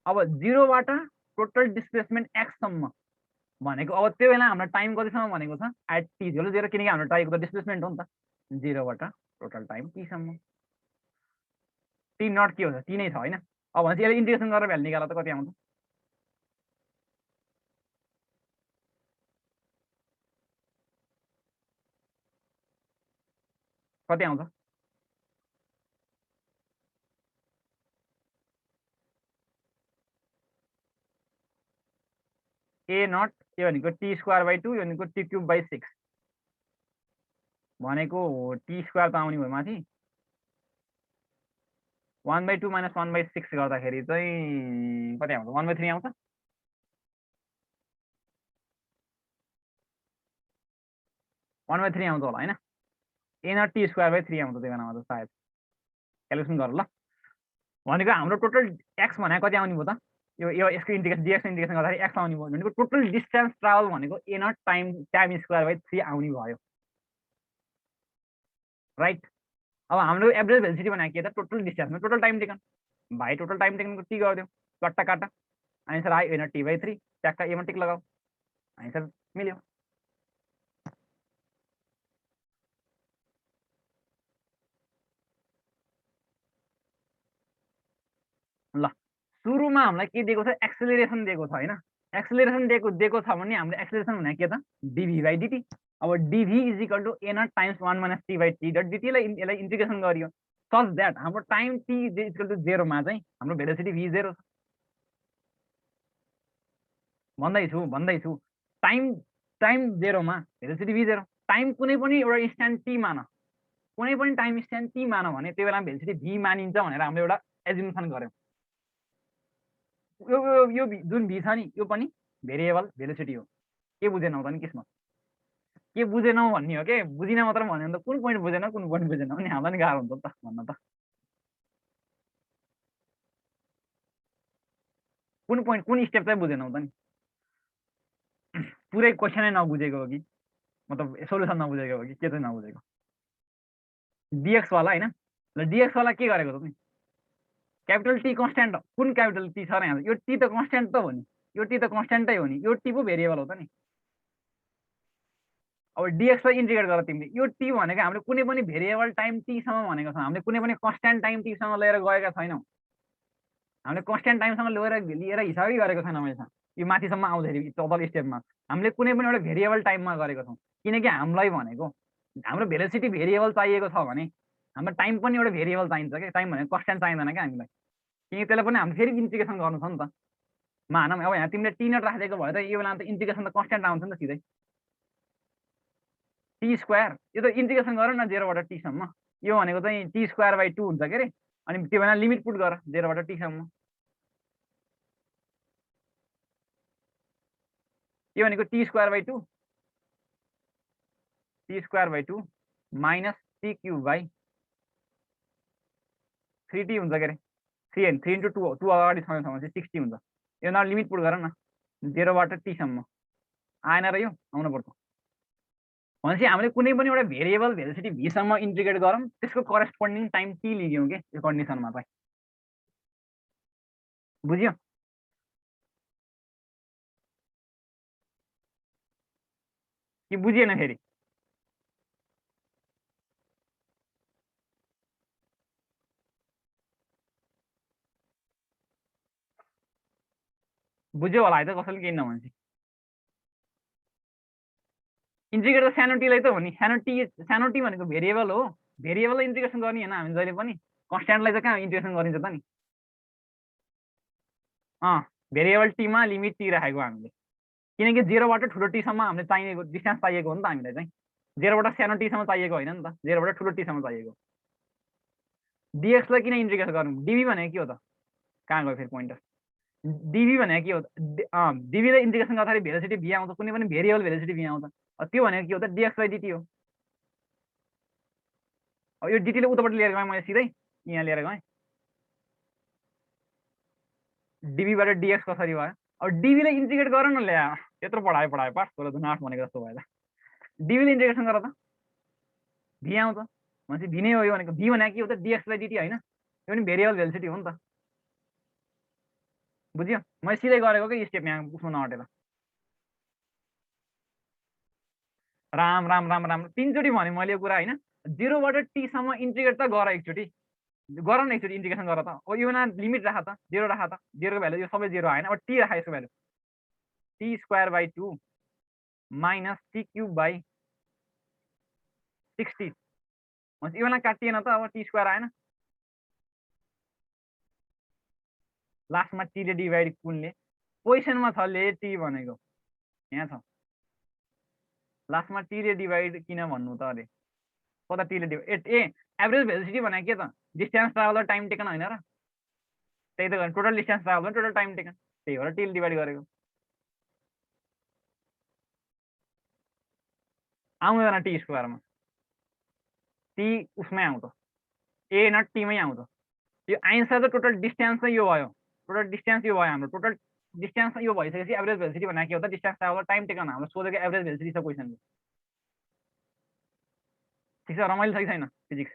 अब 0बाट टोटल डिस्प्लेसमेन्ट एक्ससम्म भनेको, अब त्यो बेला हाम्रो टाइम कतिसम्म भनेको छ? एट टी इक्वल टु 0, किनकि हाम्रो चाहिएको त डिस्प्लेसमेन्ट हो नि त। 0बाट टोटल टाइम टीसम्म, टी नट के हो त? टी नै छ होइन। अब भनेपछि यसलाई इन्टिग्रेसन गरेर भ्यालु निकाल त कति आउँछ? कति आउँछ ए नट यो भनेको टी स्क्वायर बाई 2 यो भनेको टी क्युब बाई 6 भनेको टी स्क्वायर त आउने भयो माथि 1/2 माइनस 1/6 गर्दाखेरि चाहिँ कति आउँछ 1/3 आउँछ 1/3 आउँछ होला होइन ए नट टी स्क्वायर बाई 3 आउँछ त्यो बेलामा त सायद क्यालकुलेसन गर ल भनेको हाम्रो टोटल एक्स भनेको कति आउने भयो त यो यसको इन्टिग्रेसन डिएक्स इन्टिग्रेसन गर्दाखेरि एक्स आउने भयो भनेको टोटल डिस्टेन्स ट्राभल भनेको A not time square by 3 आउने भयो राइट अब हाम्रो एभरेज भेलोसिटी भनेको के त टोटल डिस्टेन्समा टोटल टाइम टेकन भाइ टोटल टाइम टेकनको टी गरिदियो कट्टा काट्टा आन्सर आयो एन टी बाई 3 ट्याक्क एमा टिक लगाऊ आन्सर मिल्यो ल सुरुमा हामीलाई के दिएको छ एक्सेलरेसन दिएको छ होइन एक्सेलरेसन दिएको छ भने हाम्रो एक्सेलरेसन भनेको के त डिभी बाई डिटी अब DV is equal to A naught times 1 minus T by T dot डिटीलाई यसलाई इन्टिग्रेसन गरियो सच द्याट हाम्रो time T is equal to 0 मा चाहिँ हाम्रो भेलोसिटी भी 0 छ भन्दैछु टाइम टाइम 0 मा भेलोसिटी भी 0 टाइम कुनै पनि एउटा इन्स्ट्यान्ट टी मान कुनै पनि टाइम इन्स्ट्यान्ट टी मान भने त्यो बेला भेलोसिटी भी मानिन्छ भनेर हामीले एउटा एज्युम्सन गर्यौँ यो जुन भी छ नि यो पनि भेरिएबल भेलोसिटी हो के बुझेनौ त नि किस्मत के बुझेनौ भन्ने हो के बुझिन मात्र भन्यो भने त कुन पोइन्ट बुझेन कुन पोइन्ट बुझेन भने हामीलाई नि गाह्रो हुन्छ त भन्न त कुन पोइन्ट कुन स्टेप चाहिँ बुझेनौ त नि पुरै क्वेसनै नबुझेको हो कि मतलब सोल्युसन नबुझेको हो कि के चाहिँ नबुझेको डिएक्स वाला होइन ल डिएक्स वाला के गरेको त नि क्यापिटल टी कन्स्ट्यान्ट कुन क्यापिटल टी छ र यहाँ यो टी त कन्स्ट्यान्ट त हो नि यो टी त कन्स्ट्यान्टै हो नि यो टी पो भेरिएबल हो त नि अब डिएक्सलाई इन्टिग्रेट गर तिमीले यो टी भनेको हामीले कुनै पनि भेरिएबल टाइम टीसम्म भनेको छौँ हामीले कुनै पनि कन्स्ट्यान्ट टाइम टीसँग लिएर गएका छैनौँ हामीले कन्स्ट्यान्ट टाइमसँग लिएर हिसाबै गरेको छैनौँ अहिले यो माथिसम्म आउँदाखेरि टोटल स्टेपमा हामीले कुनै पनि एउटा भेरिएबल टाइममा गरेको छौँ किनकि हामीलाई भनेको हाम्रो भेलोसिटी भेरिएबल चाहिएको छ भने हाम्रो टाइम पनि एउटा भेरिएबल चाहिन्छ क्या टाइम भनेको कन्स्ट्यान्ट चाहिँदैन क्या हामीलाई किनकि त्यसलाई पनि हामीले फेरि इन्टिग्रेसन गर्नु छ नि त मानौँ अब यहाँ तिमीले टी नट राखिदिएको भए त यो बेला त इन्टिग्रेसन त कन्स्ट्यान्ट आउँछ नि त सिधै टी स्क्वायर यो त इन्टिग्रेसन गर न 0बाट टीसम्म यो भनेको चाहिँ टी स्क्वायर बाई 2 हुन्छ के अरे अनि त्यो बेला लिमिट पुट गर 0बाट टीसम्म यो भनेको T square by 2 T square by 2 minus T cube by 3t हुन्छ के अरे 3 इन्टु 2 अगाडि छ भने 60 हुन्छ यो न लिमिट पुट गर न 0बाट टीसम्म आएन र यो आउनुपर्छ भनेपछि हामीले कुनै पनि एउटा भेरिएबल भेलोसिटी भीसम्म इन्टिग्रेट गरौँ त्यसको करेस्पोन्डिङ टाइम टी लियौँ के यो कन्डिसनमा चाहिँ बुझ्यो कि बुझिएन फेरि बुझ्यो होला है त कसैले केही नभन्छ इन्टिग्रेट त सानो टीलाई त हो नि सानो टी भनेको भेरिएबल हो भेरिएबललाई इन्टिग्रेसन गर्ने होइन हामी जहिले पनि कन्स्ट्यान्टलाई चाहिँ कहाँ इन्टिग्रेसन गरिन्छ त नि भेरिएबल टीमा लिमिट टी राखेको हामीले किनकि 0बाट ठुलो टीसम्म हामीले चाहिएको डिस्टेन्स चाहिएको हो नि त हामीलाई चाहिँ 0बाट सानो टीसम्म चाहिएको होइन नि त 0बाट ठुलो टीसम्म चाहिएको डिएक्सलाई किन इन्टिग्रेट गरौँ डिबी भनेको के हो त कहाँ गयो फेरि पोइन्टर डिबी भनेको के हो त डिबीलाई इन्टिग्रेसन गर्दाखेरि भेलोसिटी भी आउँछ कुनै पनि भेरिएबल भेलोसिटी भी आउँछ त्यो भनेको के हो त डिएक्स बाई डिटी हो अब यो डिटीले उताबाट लिएर गएँ मैले सिधै यहाँ लिएर गएँ डिबीबाट डिएक्स कसरी भयो अब डिबीले इन्टिग्रेट गर न ल्या त्यत्रो पढायो पाठ तर जुन 8 भनेको जस्तो भयो त डिबीले इन्टिग्रेसन गर त भी आउँछ भनेपछि भी नै हो यो भनेको भी भनेको के हो त डिएक्स बाई डिटी होइन यो पनि भेरिएबल भेलोसिटी हो नि त बुझ्यो मैले सिधै गरेको कि स्टेप यहाँ उसमा नहटेर राम राम राम राम 3चोटि भने मैले यो कुरा होइन 0बाट टीसम्म इन्टिग्रेट त गर एकचोटि गर न एकचोटि इन्टिग्रेसन गर त अब यो लिमिट राख त 0 राख त 0को भ्यालु यो सबै 0 आएन अब टी राख यसको value T square by 2 minus T cube by 60 यो बेला काटिएन त अब टी स्क्वायर आएन लास्टमा टी ले डिभाइड कुनले पोजिसनमा छ ले टी भनेको यहाँ छ लास्टमा टी ले डिभाइड किन भन्नु त अरे कता टी ले डिभाइड ए एभरेज भेलोसिटी भनेको के त डिस्टेन्स ट्राभलर टाइम टेकन होइन र त्यही त total distance traveller total time taken त्यही भएर टी ले डिभाइड गरेको आउँदैन टी स्क्वायरमा टी उसमै आउँछ ए नट टीमै आउँछ यो आन्सर त टोटल डिस्टेन्स चाहिँ यो भयो टोटल डिस्टेन्स यो भयो हाम्रो टोटल डिस्टेन्स यो भइसकेपछि एभरेज भेलोसिटी भनेको के हो त डिस्टेन्स ट्राभलर टाइम टेकन हाम्रो सोधेको एभरेज भेलोसिटी छ क्वेसनको ठिक छ रमाइलो छ कि छैन फिजिक्स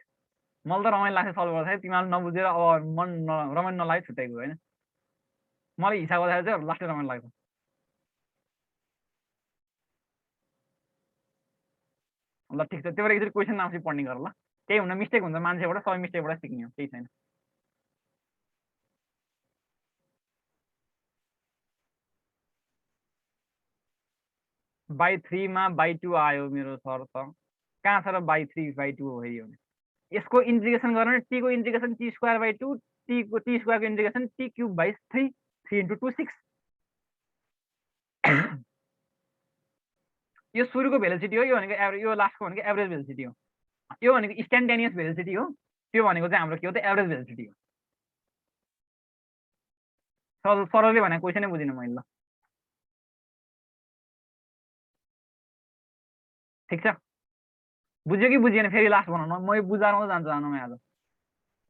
मलाई त रमाइलो लाग्छ सल्भ गर्दाखेरि तिमीहरूले नबुझेर अब मन रमाइलो नलाग्यो छुट्याएको होइन मलाई हिसाब गर्दाखेरि चाहिँ लास्टै रमाइलो लाग्छ ल ठिक छ त्यो भएर एकचोटि क्वेसन आउँछ पढ्ने गर ल केही हुन मिस्टेक हुन्छ मान्छेबाट सबै मिस्टेकबाट सिक्ने हो केही छैन by3 मा by2 आयो मेरो सर त कहाँ छ र by3 by2 हो यो यसको इन्टिग्रेसन गर्न टी को integration T square by 2 T square को integration T cube by 3 3 into 2 6 यो सुरुको भेलोसिटी हो यो भनेको यो लास्टको भनेको एभरेज भेलोसिटी हो यो भनेको इन्स्ट्यान्टेनियस भेलोसिटी हो त्यो भनेको चाहिँ हाम्रो के हो त एभरेज भेलोसिटी हो सरले भनेको क्वेसनै बुझिनँ मैले ल ठिक छ बुझ्यो कि बुझिएन फेरि लास्ट बनाउनु म यो बुझाउन जान्छु जानुमा आज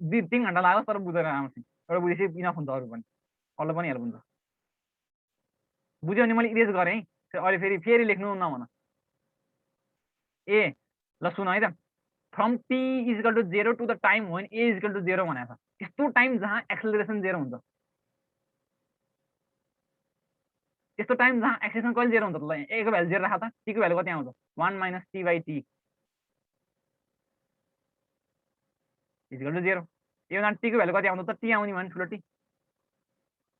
2-3 घन्टा लाग्यो तर बुझेर आउँछु एउटा बुझेपछि इनफ हुन्छ अरू पनि अरूलाई पनि हेल्प हुन्छ बुझ्यो भने मैले इरेज गरेँ अहिले फेरि लेख्नु नभन ए ल सुन है त from t is equal to 0 to the time when a is equal to 0 भनेको छ यस्तो टाइम जहाँ एक्सेलरेसन 0 हुन्छ यस्तो टाइम जहाँ एक्सेलरेसन कहिले 0 हुन्छ ल ए को भ्यालु 0 राख त टी को भ्यालु कति आउँछ 1 minus t by t is equal to 0 यो ना टी को भ्यालु कति आउँछ त टी आउने भने ठुलो टी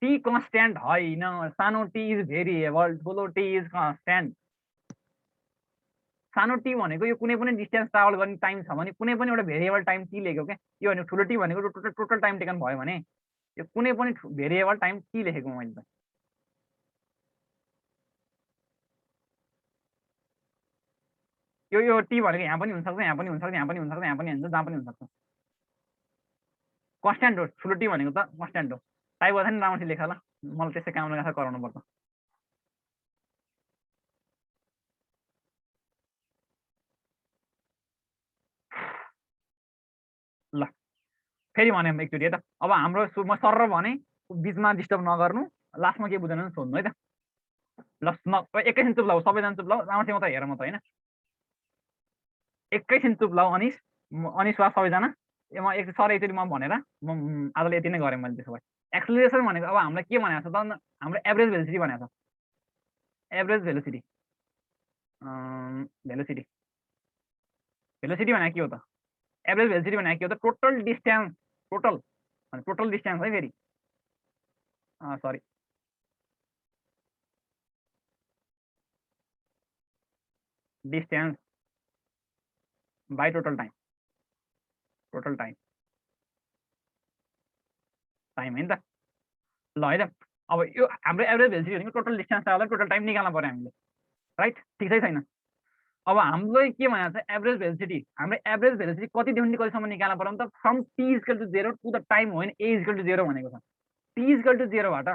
टी कन्स्ट्यान्ट होइन सानो टी इज भेरिएबल ठुलो टी इज कन्स्ट्यान्ट सानो टी भनेको यो कुनै पनि डिस्टेन्स ट्राभल गर्ने टाइम छ भने कुनै पनि एउटा भेरिएबल टाइम टी लेख्यो क्या यो भने ठुलो टी भनेको टोटल टाइम टेकन भयो भने यो कुनै पनि भेरिएबल टाइम टी लेखेको मैले त यो टी भनेको यहाँ पनि हुनसक्छ यहाँ पनि हुनसक्छ यहाँ पनि हुनसक्छ यहाँ पनि हुन्छ जहाँ पनि हुनसक्छ कन्स्ट्यान्ट हो ठुलो टी भनेको त कन्स्ट्यान्ट हो टाइप गर्दा नि राम्ररी लेख ल मलाई त्यसै काम लगाएर गराउनु पर्छ ल फेरि भने एकचोटि है त अब हाम्रो म सर भने बिचमा डिस्टर्ब नगर्नु लास्टमा के बुझेन सोध्नु है त ल एकैछिन चुप लाऊ सबैजना चुप लाऊ राम्ररी म त हेर म त होइन एकैछिन चुप लाऊ अनिस वा सबैजना म सर एकचोटि म भनेर म आजले यति नै गरेँ मैले त्यसो भए एक्सेलरेसन भनेको अब हामीलाई के भनेको छ त हाम्रो एभरेज भेलोसिटी भनेको छ एभरेज भेलोसिटी भेलोसिटी भेलोसिटी भनेको के हो त एभरेज भेलोसिटी भनेको के हो त टोटल डिस्टेन्स टोटल डिस्टेन्स है फेरि sorry distance by total time time होइन त ल है त अब यो हाम्रो एभरेज भेलोसिटी भनेको total distance travel total time निकाल्नु पर्यो हामीले राइट ठिक छैन अब हामीलाई के भनेको छ एभरेज भेलोसिटी हाम्रो एभरेज भेलोसिटी कतिदेखि कतिसम्म निकाल्नु पर्यो त from t is equal to 0 to the time होइन ए इजिकल टु 0 भनेको छ टी इजिकल टु 0 बाट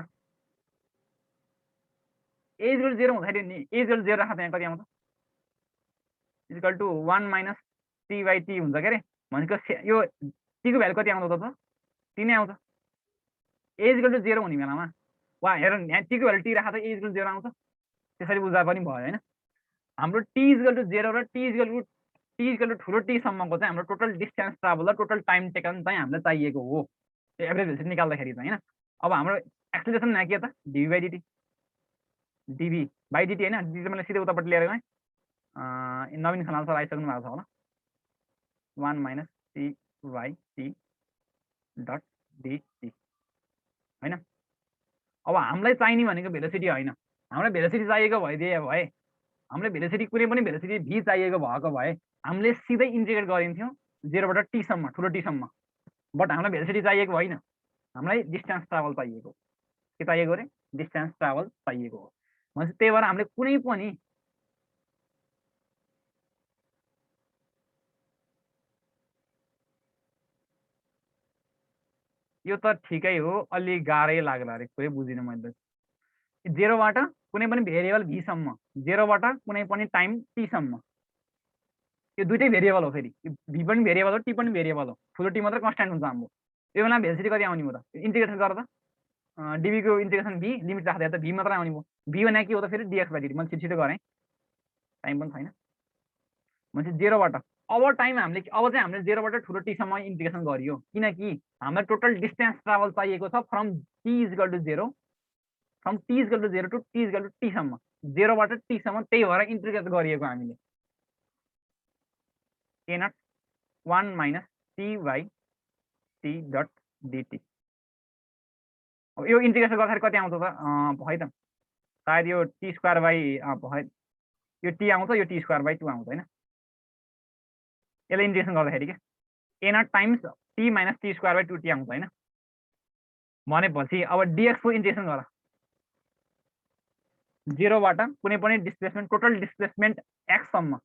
ए इजिकल टु 0 हुँदाखेरि नि ए इजिकल टु 0 राख्दा यहाँ कति आउँछ equal to 1 minus t by t हुन्छ के अरे भनेको यो टी को भ्यालु कति आउँछ त टी नै आउँछ ए इजिकल टु 0 हुने बेलामा वा हेर यहाँ टी को भ्यालु टी राख्दा ए इजिकल टु 0 आउँछ त्यसरी बुझ्दा पनि भयो होइन हाम्रो टी इजिकल टु 0 र टी इजिकल टु ठुलो टी सम्मको चाहिँ हाम्रो टोटल डिस्टेन्स ट्राभल र टोटल टाइम टेकन चाहिँ हामीलाई चाहिएको हो त्यो एभरेज भेलोसिटी निकाल्दाखेरि चाहिँ होइन अब हाम्रो एक्सेलरेसन यहाँ के त डिभी बाई डिटी डिभी बाई डिटी होइन डिटी मैले सिधै उतापट्टि लिएर गएँ नवीन खनाल सर आइसक्नु भएको छ होला 1 minus t by t dot dt होइन अब हामीलाई चाहिने भनेको भेलोसिटी होइन हामीलाई भेलोसिटी चाहिएको भए हामीलाई भेलोसिटी कुनै पनि भेलोसिटी भी चाहिएको भएको भए हामीले सिधै इन्टिग्रेट गरिन्थ्यौँ 0 बाट t सम्म, ठुलो t सम्म। बट हामीलाई भेलोसिटी चाहिएको होइन, हामीलाई डिस्टेन्स ट्राभल चाहिएको। के चाहिएको रे? डिस्टेन्स ट्राभल चाहिएको हो। भनेपछि त्यही भएर हामीले कुनै पनि यो त ठिकै हो, अलि गाह्रै लाग्ला रे, कोही बुझिनँ मैले। 0 बाट कुनै पनि भेरिएबल v सम्म, 0 बाट कुनै पनि टाइम t सम्म, यो दुइटै भेरिएबल हो। फेरि v पनि भेरिएबल हो, t पनि भेरिएबल हो। ठुलो t मात्रै कन्स्ट्यान्ट हुन्छ हाम्रो। यो बेला भेलोसिटी कति आउने भयो त? इन्टिग्रेसन गर त। dv को इन्टिग्रेसन v, लिमिट राख्दा त v मात्रै आउने भयो। v भनेको के हो त फेरि? dx/dt। मैले छिटो गरेँ, टाइम पनि छैन। भनेपछि 0 बाट अब टाइम हामीले अब चाहिँ हामीले 0 बाट ठुलो t सम्म इन्टिग्रेसन गरियो, किनकि हामीलाई टोटल डिस्टेन्स ट्राभल चाहिएको छ from t equal to 0, from t equal to 0 to t equal to t सम्म, 0 बाट t सम्म। त्यही भएर इन्टिग्रेट गरिएको हामीले a0 1 minus t by t dot dt। अब यो इन्टिग्रेसन गर्दाखेरि कति आउँछ त? भयो त, सायद यो t स्क्वायर बाई भयो, यो t आउँछ, यो t स्क्वायर बाई 2 आउँछ होइन। यसलाई इन्टिग्रेसन गर्दाखेरि के a0 times t minus t square by 2t आउँछ होइन। भनेपछि अब dx को इन्टिग्रेसन गर, 0 बाट कुनै पनि डिस्प्लेसमेन्ट, टोटल डिस्प्लेसमेन्ट x सम्म,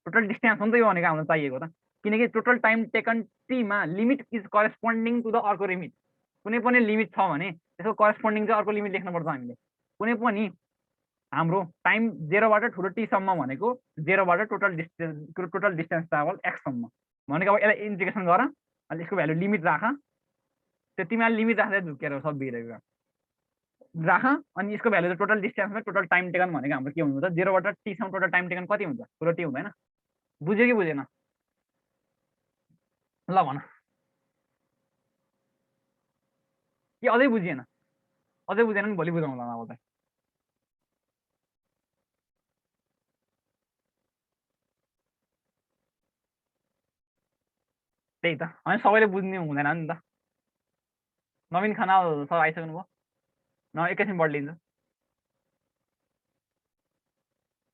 टोटल डिस्टेन्स हुन्छ यो भनेको हामीलाई चाहिएको त। किनकि टोटल टाइम टेकन t मा limit is corresponding to the अर्को लिमिट। कुनै पनि लिमिट छ भने त्यसको करेस्पोन्डिङ चाहिँ अर्को लिमिट लेख्नुपर्छ हामीले। कुनै पनि हाम्रो टाइम 0 बाट ठुलो t सम्म भनेको 0 बाट टोटल डिस्टेन्स ट्राभल x सम्म भनेको। अब यसलाई इन्टिग्रेसन गर, अनि यसको भ्यालु लिमिट राख, त्यो तिमीहरूले लिमिट राख्दै झुकेर सब बिग्रेको राख। अनि यसको भ्यालु टोटल डिस्टेन्समा टोटल टाइम टेकन भनेको हाम्रो के हुन्छ? 0 बाट t सम्म टोटल टाइम टेकन कति हुन्छ? ठुलो t हुँदैन? बुझ्यो कि बुझेन? ल भन, कि अझै बुझिएन? अझै बुझेन भने भोलि बुझाउँला अब त। त्यही त, होइन सबैले बुझ्ने हुँदैन नि त। नवीन खनाल सर आइसक्नु भयो, न एकैछिन बढ्लिन्छ।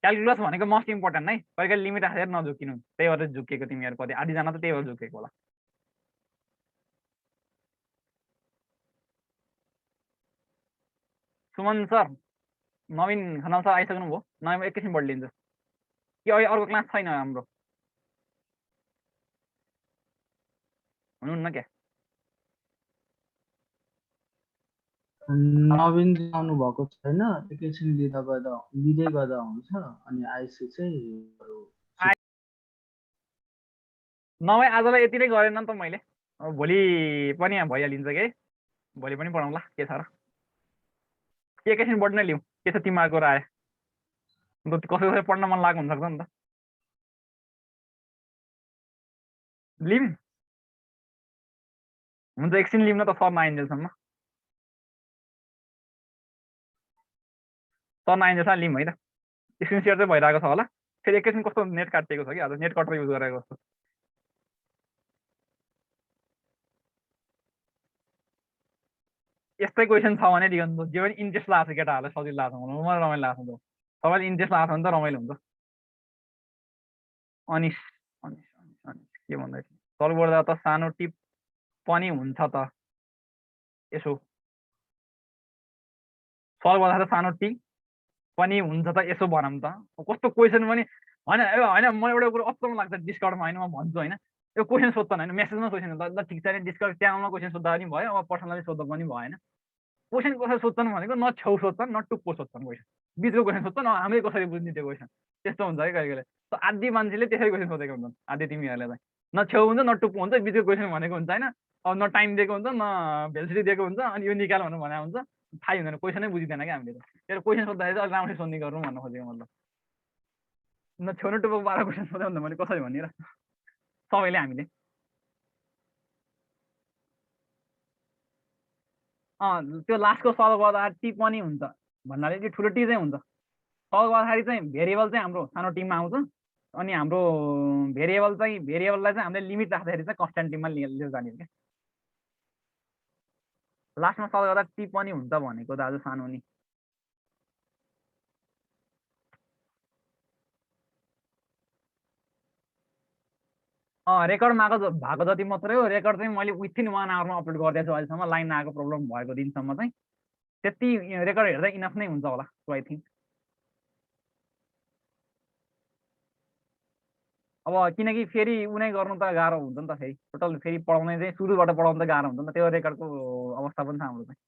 क्यालकुलस भनेको मोस्ट इम्पोर्टेन्ट है, कहिले कहिले लिमिट राखेर नझुकिनु, त्यही भएर झुकेको तिमीहरू कति आधीजना त त्यही भएर झुकेको होला। सुमन सर, नवीन खनाल सर आइसक्नु भयो, नयाँ एकैछिन बढ्लिन्छ कि अहिले अर्को क्लास छैन हाम्रो? हुनुहुन्न क्या? नवीन आउनु भएको छैन, एकैछिन लिँदै गर्दा हुन्छ। अनि आइसी चाहिँ नभए आजलाई यति नै गरेन नि त मैले, अब भोलि पनि यहाँ भइहालिन्छ कि, भोलि पनि पढाउँला, के छ र? के एकैछिन बढ्नै लिउँ, के छ तिमीहरूको राय? कसै कसै पढ्न मन लाग्नु हुनसक्छ नि त। लिम हुन्छ, एकछिन लिउँ न त सर नआइन्जेलसम्म, सर नआइन्जेलसम्म लिउँ है त। स्क्रिन सेयर चाहिँ भइरहेको छ होला, फेरि एकैछिन कस्तो नेट काटिएको छ कि आज, नेट कटर युज गरेको जस्तो। यस्तै क्वेसन छ भने दिगन्त जे पनि इन्ट्रेस्ट लाग्छ केटाहरूलाई, सजिलो लाग्छ, मलाई रमाइलो लाग्छ त। सबैले इन्ट्रेस्ट लाग्छ भने त रमाइलो हुन्छ। अनिस अनिस अनिस अनिस के भन्दै थियो? सल्भ गर्दा त सानो टिप पनि हुन्छ त, यसो सल्भ गर्दा त सानो टिप पनि हुन्छ त, यसो भनौँ त। कस्तो क्वेसन पनि होइन, होइन म एउटा कुरो अचम्म लाग्छ डिस्कर्डमा, होइन म भन्छु होइन, यो क्वेसन सोध्छन् होइन, मेसेजमा क्वेसन ल ठिक छ नि, डिस्कर्ड च्यानलमा क्वेसन सोद्धा पनि भयो, अब पर्सनली सोध्दा पनि भयो होइन। क्वेसन कसरी सोध्छन् भनेको न छेउ सोध्छन् न टुप्पो सोध्छन्, क्वेसन बिचको क्वेसन सोध्छन्, हामीले कसरी बुझ्ने त्यो क्वेसन, त्यस्तो हुन्छ है कहिले कहिले। आधी मान्छेले त्यसरी क्वेसन सोधेको हुन्छन्, आधी तिमीहरूले चाहिँ न छेउ हुन्छ न टुप्पो हुन्छ, बिचको क्वेसन भनेको हुन्छ होइन। अब न टाइम दिएको हुन्छ न भेलिडिटी दिएको हुन्छ, अनि यो निकाल भनेर भनेको हुन्छ, थाहै हुँदैन, क्वेसनै बुझिँदैन क्या हामीले त। त्यो क्वेसन सोद्धाखेरि चाहिँ अलिक राम्ररी सोध्ने गरौँ भन्न खोजेको मतलब। न छेउ न टुप्पो पारेर क्वेसन सोध्यो भने मैले कसरी भन्ने र सबैले हामीले। त्यो लास्टको सल्भ गर्दा टी पनि हुन्छ भन्नाले त्यो ठुलो टी चाहिँ हुन्छ। सल्भ गर्दाखेरि चाहिँ भेरिएबल चाहिँ हाम्रो सानो टिममा आउँछ, अनि हाम्रो भेरिएबललाई चाहिँ हामीले लिमिट राख्दाखेरि चाहिँ कन्स्ट्यान्ट टिममा लिएर जाने क्या। लास्टमा सल्भ गर्दा टी पनि हुन्छ भनेको दाजु सानो नि। रेकर्ड भएको जति मात्रै हो। रेकर्ड चाहिँ मैले विथिन 1 आवरमा अपलोड गरिदिएको छु अहिलेसम्म, लाइन नआएको प्रब्लम भएको दिनसम्म चाहिँ। त्यति रेकर्ड हेर्दा इनफ नै हुन्छ होला सो आई थिङ्क। अब किनकि फेरि उनै गर्नु त गाह्रो हुन्छ नि त, फेरि टोटल फेरि पढाउने चाहिँ सुरुबाट पढाउनु त गाह्रो हुन्छ नि त। त्यो रेकर्डको अवस्था पनि छ हाम्रो चाहिँ।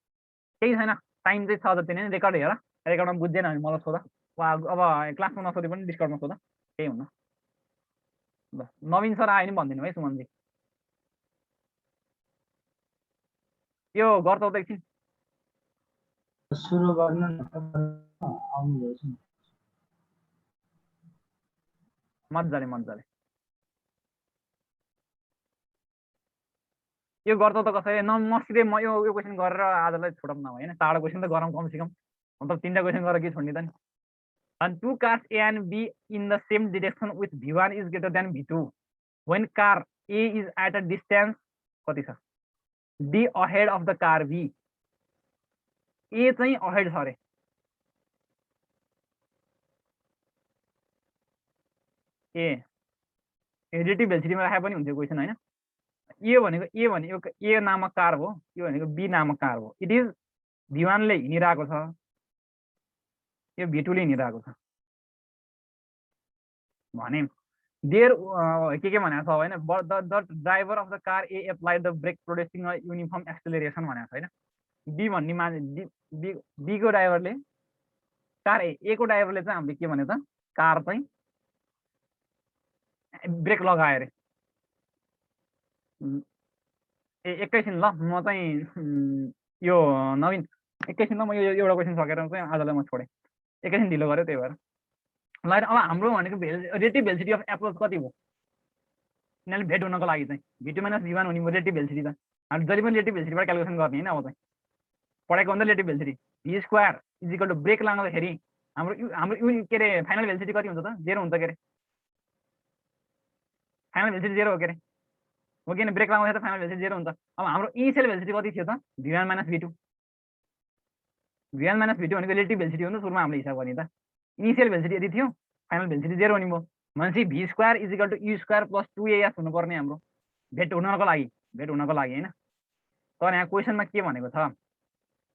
केही छैन, टाइम चाहिँ छ जति नै। रेकर्ड हेर, रेकर्डमा बुझ्दैन भने मलाई सोध, वा अब क्लासमा नसोधे पनि डिस्कर्डमा सोध, केही हुन्न। ल नवीन सर आयो नि भनिदिनु है सुमनजी। यो गर्छौ त एकछिन सुरु गर्न आउनुभएछ नि। मजाले मजाले यो गर्छौ त कसैले नमस्ते। म यो क्वेसन गरेर आजलाई छोडौँ न होइन, 4 क्वेसन त गरौँ कमसेकम। मतलब 3टा क्वेसन गरेर के छोड्ने त नि। And two cars A and B in the same direction with V1 is greater than V2 when car A is at a distance कति छ D ahead of the car B। A चाहिँ ahead छ अरे, ए relative भेलोसिटीमा राखे पनि हुन्थ्यो question होइन। ए भनेको ए नामक कार हो, यो भनेको बी नामक कार हो। इट इज V1 ले हिँडिरहेको छ, यो V2 ले हिँडिरहेको छ भने देयर के भनेको छ होइन। The driver of the car a applied the brake producing a uniform acceleration भनेको छ होइन। बी भन्ने मान्छे बी को ड्राइभरले कार ए को ड्राइभरले चाहिँ हामीले के भने त कार चाहिँ ब्रेक लगायो अरे। एकैछिन ल म चाहिँ यो नवीन एकैछिन ल म यो एउटा क्वेसन सकेर चाहिँ आजलाई म छोडेँ, एकैछिन ढिलो गरेँ त्यही भएर। ल अब हाम्रो भनेको रिलेटिभ भेलोसिटी अफ एप्रोच कति हो यिनीहरूले भेट हुनको लागि चाहिँ V2 - V1 हुने रिलेटिभ भेलोसिटी त हामी जहिले पनि रिलेटिभ भेलोसिटीबाट क्यालकुलेसन गर्ने होइन। अब चाहिँ पढेको हुन्छ relative velocity V² is equal to brake लाग्दाखेरि हाम्रो के अरे फाइनल भेलोसिटी कति हुन्छ त 0 हुन्छ के अरे। फाइनल भेलोसिटी 0 हो के अरे, हो किन ब्रेक लगाउँदा त फाइनल भेलोसिटी 0 हुन्छ। अब हाम्रो इनिसियल भेलोसिटी कति थियो त V1 - V2। V1 - V2 भनेको रिलेटिभ भेलोसिटी हो नि त, सुरुमा हामीले हिसाब गर्ने त। इनिसियल भेलोसिटी यदि थियो, फाइनल भेलोसिटी 0 हुने भयो भनेपछि V² is equal to U² + 2AS हुनुपर्ने हाम्रो भेट हुनको लागि होइन। तर यहाँ क्वेसनमा के भनेको छ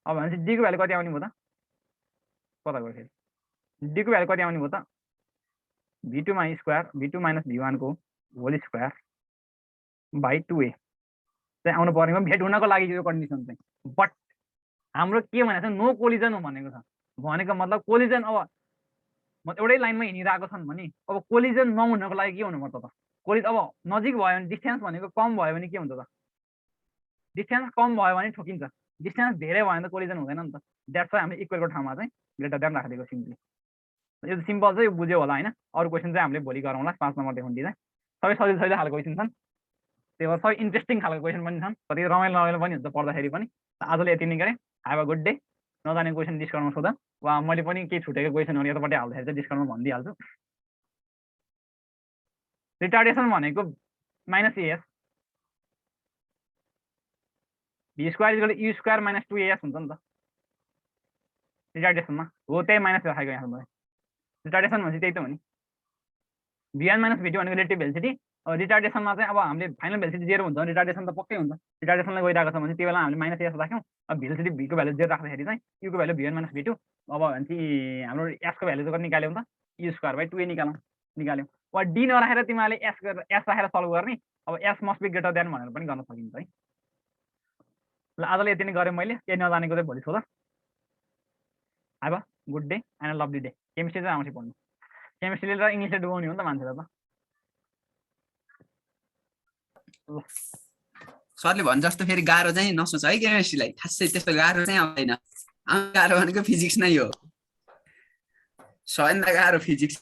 अब भनेपछि D को भ्यालु कति आउने भयो त पता गर्नु। फेरि D को भ्यालु कति आउने भयो त V2 - V1 को होल स्क्वायर बाई 2A चाहिँ आउनु पर्ने भेट हुनको लागि यो कन्डिसन चाहिँ। बट हाम्रो के भनेको छ नो कोलिजन हो भनेको छ। भनेको मतलब कोलिजन अब एउटै लाइनमा हिँडिरहेको छन् भने अब कोलिजन नहुनको लागि के हुनुपर्छ त कोलिज अब नजिक भयो भने डिस्टेन्स भनेको कम भयो भने के हुन्छ त डिस्टेन्स कम भयो भने ठोकिन्छ, डिस्टेन्स धेरै भयो भने त कोलिजन हुँदैन नि त। द्याट्स वाइ हामीले इक्वलको ठाउँमा चाहिँ ग्रेटर देन राखिदिएको सिम्पली। यो सिम्पल चाहिँ यो बुझ्यो होला होइन। अरू क्वेसन चाहिँ हामीले भोलि गरौँला 5 नम्बर देखि चाहिँ सबै सजिलो खालको क्वेसन छन्, त्यही भएर सबै इन्ट्रेस्टिङ खालको क्वेसन पनि छन्, कति रमाइलो पनि हुन्छ पढ्दाखेरि पनि। आजले यति नै गरेँ, हेभ अ गुड डे। नजाने क्वेसन डिस्काउन्टमा सोध वा मैले पनि केही छुटेको क्वेसनहरू यतापट्टि हाल्दाखेरि चाहिँ डिस्काउन्टमा भनिदिइहाल्छु। रिटार्डेसन भनेको -AS V² = U² - 2AS हुन्छ नि त रिटार्डेसनमा हो, त्यही माइनस राखेको यहाँ मैले। रिटार्डेसन भनेपछि त्यही त हो नि। V1 - V2 भनेको रिलेटिभ भेलोसिटी। रिटार्डेसनमा चाहिँ अब हामीले फाइनल भेलोसिटी 0 हुन्छ भने रिटार्डेसन त पक्कै हुन्छ। रिटार्डेसनलाई गइरहेको छ भने त्यो बेला हामीले -AS राख्यौँ। अब भेलोसिटी V को भ्यालु 0 राख्दाखेरि चाहिँ U को भ्यालु V1 - V2 अब भनेपछि हाम्रो S को भ्यालु चाहिँ कति निकाल्यौँ त U² / 2A निकाल्यौँ। वा D नराखेर तिमीहरूले S राखेर सल्भ गर्ने। अब S must be greater than भनेर पनि गर्न सकिन्छ है। ल आजले यति नै गरेँ मैले, केही नजानेको चाहिँ भोलि सोध। Have a good day and a lovely day. Chemistry चाहिँ आउँछ पढ्नु, केमिस्ट्रीले र इङ्ग्लिसले डुबाउने हो नि त मान्छेलाई त। सरले भन्छ जस्तो फेरि गाह्रो चाहिँ नसोच है केमिस्ट्रीलाई, खासै त्यस्तो गाह्रो चाहिँ आउँदैन। गाह्रो भनेको फिजिक्स नै हो, सबैभन्दा गाह्रो फिजिक्स।